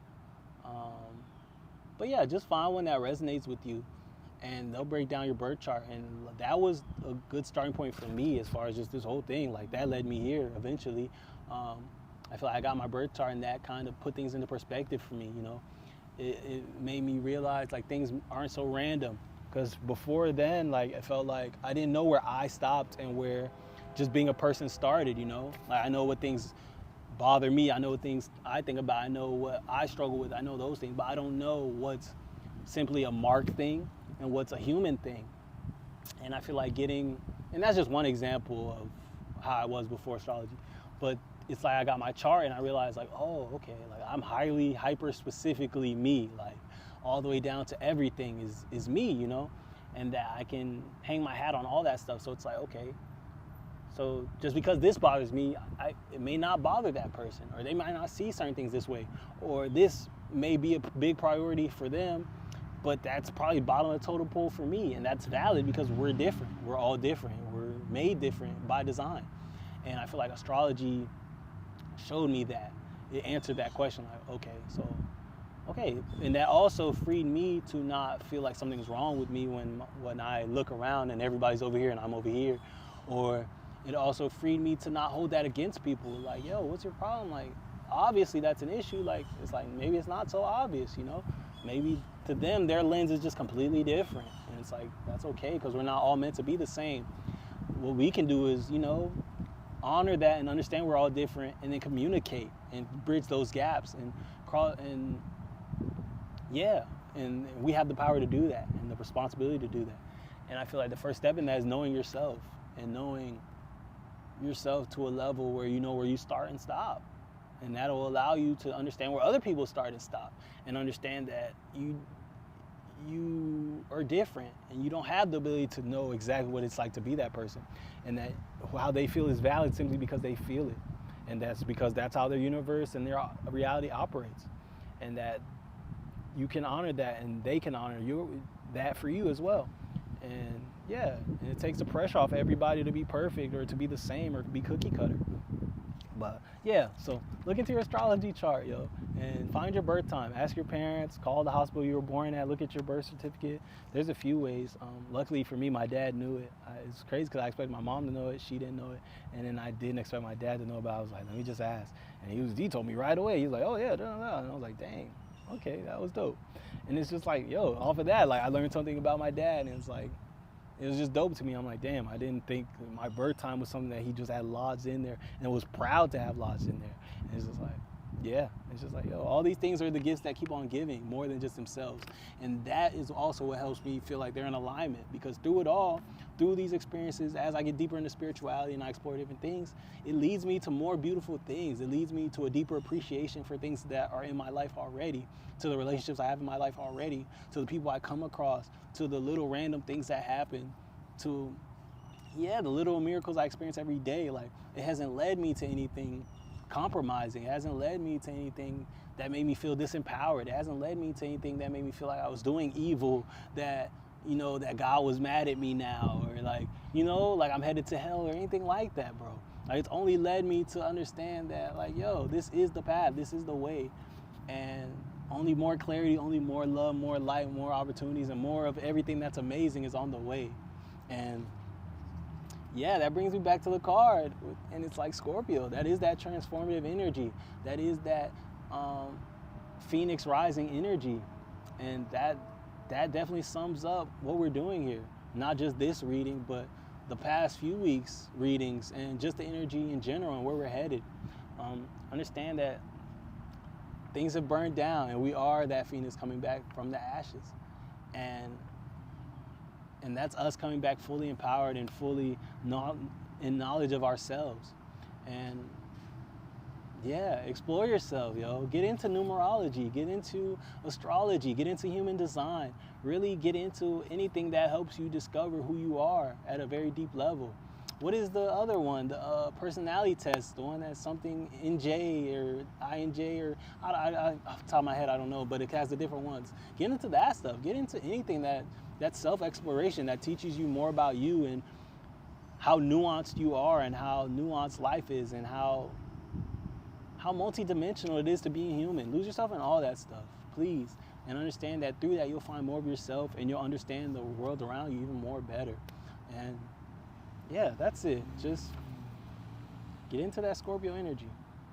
But yeah, just find one that resonates with you, and they'll break down your birth chart. And that was a good starting point for me as far as just this whole thing. Like, that led me here eventually. I feel like I got my birth chart, and that kind of put things into perspective for me, It made me realize, like, things aren't so random. Because before then, like, it felt like I didn't know where I stopped and where just being a person started, Like, I know what things bother me. I know what things I think about. I know what I struggle with. I know those things, but I don't know what's simply a mark thing and what's a human thing. And I feel like and that's just one example of how I was before astrology, but it's like I got my chart and I realized, like, oh, okay, like, I'm highly hyper specifically me, like, all the way down to everything is me, and that I can hang my hat on all that stuff. So it's like, okay, so just because this bothers me, it may not bother that person, or they might not see certain things this way, or this may be a big priority for them, but that's probably bottom of the totem pole for me, and that's valid because we're different. We're all different. We're made different by design. And I feel like astrology showed me that. It answered that question, like, okay. And that also freed me to not feel like something's wrong with me when I look around and everybody's over here and I'm over here. Or it also freed me to not hold that against people. Like, yo, what's your problem? Like, obviously that's an issue. Like, it's like, maybe it's not so obvious, Maybe to them, their lens is just completely different. And it's like, that's okay, because we're not all meant to be the same. What we can do is, honor that and understand we're all different, and then communicate and bridge those gaps and we have the power to do that and the responsibility to do that. And I feel like the first step in that is knowing yourself, and knowing yourself to a level where you know where you start and stop. And that'll allow you to understand where other people start and stop, and understand that you are different and you don't have the ability to know exactly what it's like to be that person, and that how they feel is valid simply because they feel it, and that's because that's how their universe and their reality operates, and that you can honor that and they can honor that for you as well. And and it takes the pressure off everybody to be perfect or to be the same or to be cookie cutter. But so look into your astrology chart, and find your birth time. Ask your parents, call the hospital you were born at, look at your birth certificate. There's a few ways. Luckily for me, my dad knew it. It's crazy because I expected my mom to know it. She didn't know it. And then I didn't expect my dad to know about it. I was like, let me just ask. And he told me right away. He was like, oh yeah, no. And I was like, dang, okay, that was dope. And it's just like, off of that, like, I learned something about my dad, and it's like, it was just dope to me. I'm like, damn, I didn't think my birth time was something that he just had lodged in there and was proud to have lodged in there. And it's just like, it's just like, all these things are the gifts that keep on giving more than just themselves. And that is also what helps me feel like they're in alignment, because through it all, through these experiences, as I get deeper into spirituality and I explore different things, it leads me to more beautiful things. It leads me to a deeper appreciation for things that are in my life already, to the relationships I have in my life already, to the people I come across, to the little random things that happen, to the little miracles I experience every day. Like, it hasn't led me to anything compromising. It hasn't led me to anything that made me feel disempowered. It hasn't led me to anything that made me feel like I was doing evil, that that God was mad at me now, or like I'm headed to hell, or anything like that, bro. Like, it's only led me to understand that, like, this is the path, this is the way, and only more clarity, only more love, more light, more opportunities, and more of everything that's amazing is on the way. And that brings me back to the card, and it's like Scorpio. That is that transformative energy. That is that Phoenix rising energy, and that definitely sums up what we're doing here. Not just this reading, but the past few weeks' readings, and just the energy in general and where we're headed. Understand that things have burned down, and we are that Phoenix coming back from the ashes. And And that's us coming back fully empowered and fully in knowledge of ourselves. And yeah, explore yourself, yo. Get into numerology, get into astrology, get into human design. Really get into anything that helps you discover who you are at a very deep level. What is the other one? The personality test, the one that's something NJ or INJ or off the top of my head, I don't know, but it has the different ones. Get into that stuff. Get into anything that's self-exploration that teaches you more about you and how nuanced you are and how nuanced life is and how multidimensional it is to be a human. Lose yourself in all that stuff, please. And understand that through that you'll find more of yourself and you'll understand the world around you even more better. And yeah, that's it. Just get into that Scorpio energy.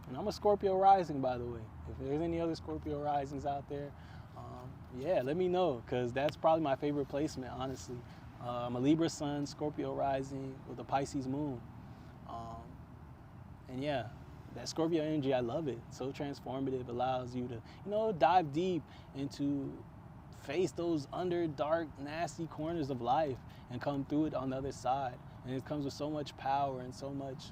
And I'm a Scorpio rising, by the way. If there's any other Scorpio risings out there, yeah, let me know, because that's probably my favorite placement, honestly. I'm a Libra sun, Scorpio rising with a Pisces moon. And yeah, that Scorpio energy, I love it. So transformative, allows you to, dive deep into face those dark, nasty corners of life and come through it on the other side. And it comes with so much power and so much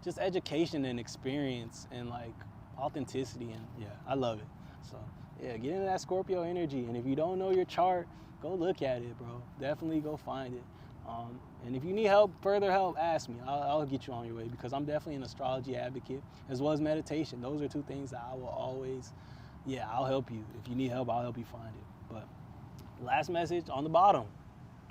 just education and experience and like authenticity. And yeah, I love it. So yeah, get into that Scorpio energy. And if you don't know your chart, go look at it, bro. Definitely go find it. And if you need further help, ask me. I'll get you on your way, because I'm definitely an astrology advocate as well as meditation. Those are two things that I will always, I'll help you. If you need help, I'll help you find it. But last message on the bottom,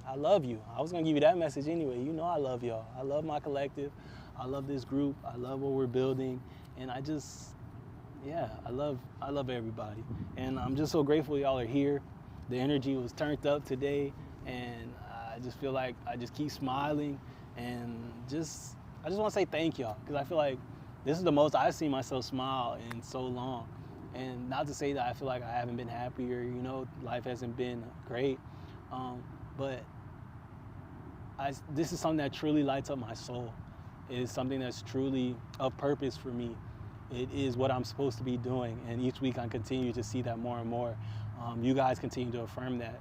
I love you. I was going to give you that message anyway. You know I love y'all. I love my collective. I love this group. I love what we're building. And I love everybody. And I'm just so grateful y'all are here. The energy was turned up today, and I just feel like I just keep smiling, and I just want to say thank y'all, because I feel like this is the most I've seen myself smile in so long. And not to say that I feel like I haven't been happier, life hasn't been great, but this is something that truly lights up my soul. It is something that's truly of purpose for me. It is what I'm supposed to be doing, and each week I continue to see that more and more. You guys continue to affirm that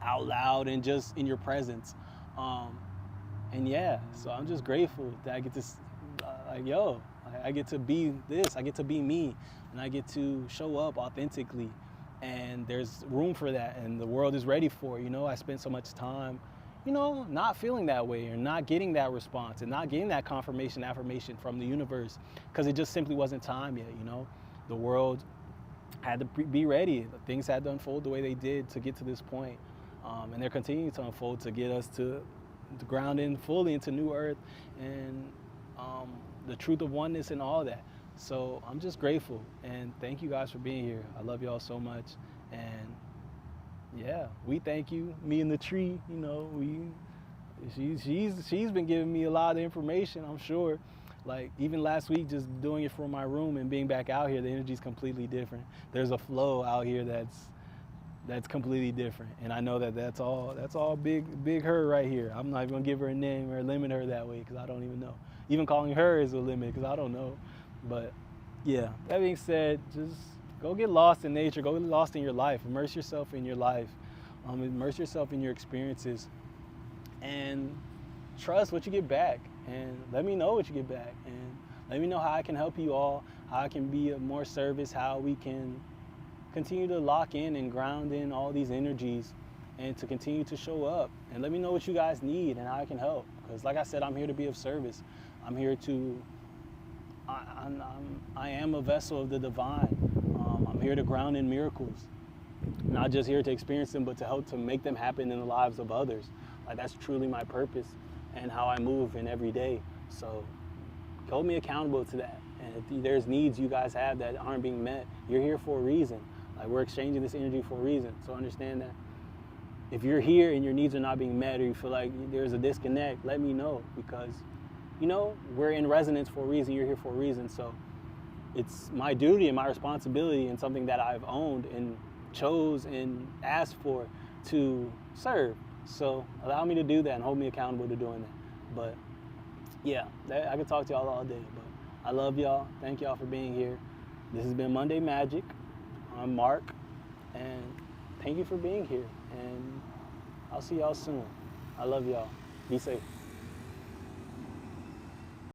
out loud and just in your presence. And yeah, so I'm just grateful that I get to, I get to be this, I get to be me, and I get to show up authentically. And there's room for that, and the world is ready for it. I spent so much time, not feeling that way, or not getting that response, and not getting that affirmation from the universe, because it just simply wasn't time yet. The world had to be ready. Things had to unfold the way they did to get to this point. And they're continuing to unfold to get us to ground in fully into new earth and the truth of oneness and all that. So I'm just grateful, and thank you guys for being here. I love y'all so much. And yeah, we thank you. Me and the tree, she's been giving me a lot of information, I'm sure. Like even last week, just doing it from my room and being back out here, the energy's completely different. There's a flow out here that's completely different, and I know that's all big her right here. I'm not even gonna give her a name or limit her that way, because I don't even know. Even calling her is a limit, because I don't know. But yeah, that being said, just go get lost in nature. Go get lost in your life. Immerse yourself in your life. Immerse yourself in your experiences, and trust what you get back. And let me know what you get back, and let me know how I can help you all, how I can be of more service, how we can continue to lock in and ground in all these energies and to continue to show up. And let me know what you guys need and how I can help, because like I said, I'm here to be of service. I'm here to, I am a vessel of the divine. I'm here to ground in miracles, not just here to experience them, but to help to make them happen in the lives of others. Like that's truly my purpose and how I move in every day. So hold me accountable to that. And if there's needs you guys have that aren't being met, you're here for a reason. Like we're exchanging this energy for a reason. So understand that if you're here and your needs are not being met, or you feel like there's a disconnect, let me know, because we're in resonance for a reason. You're here for a reason. So it's my duty and my responsibility, and something that I've owned and chose and asked for to serve. So allow me to do that and hold me accountable to doing that. But yeah, I could talk to y'all all day, but I love y'all. Thank y'all for being here. This has been Monday Magic. I'm Mark, and thank you for being here. And I'll see y'all soon. I love y'all. Be safe.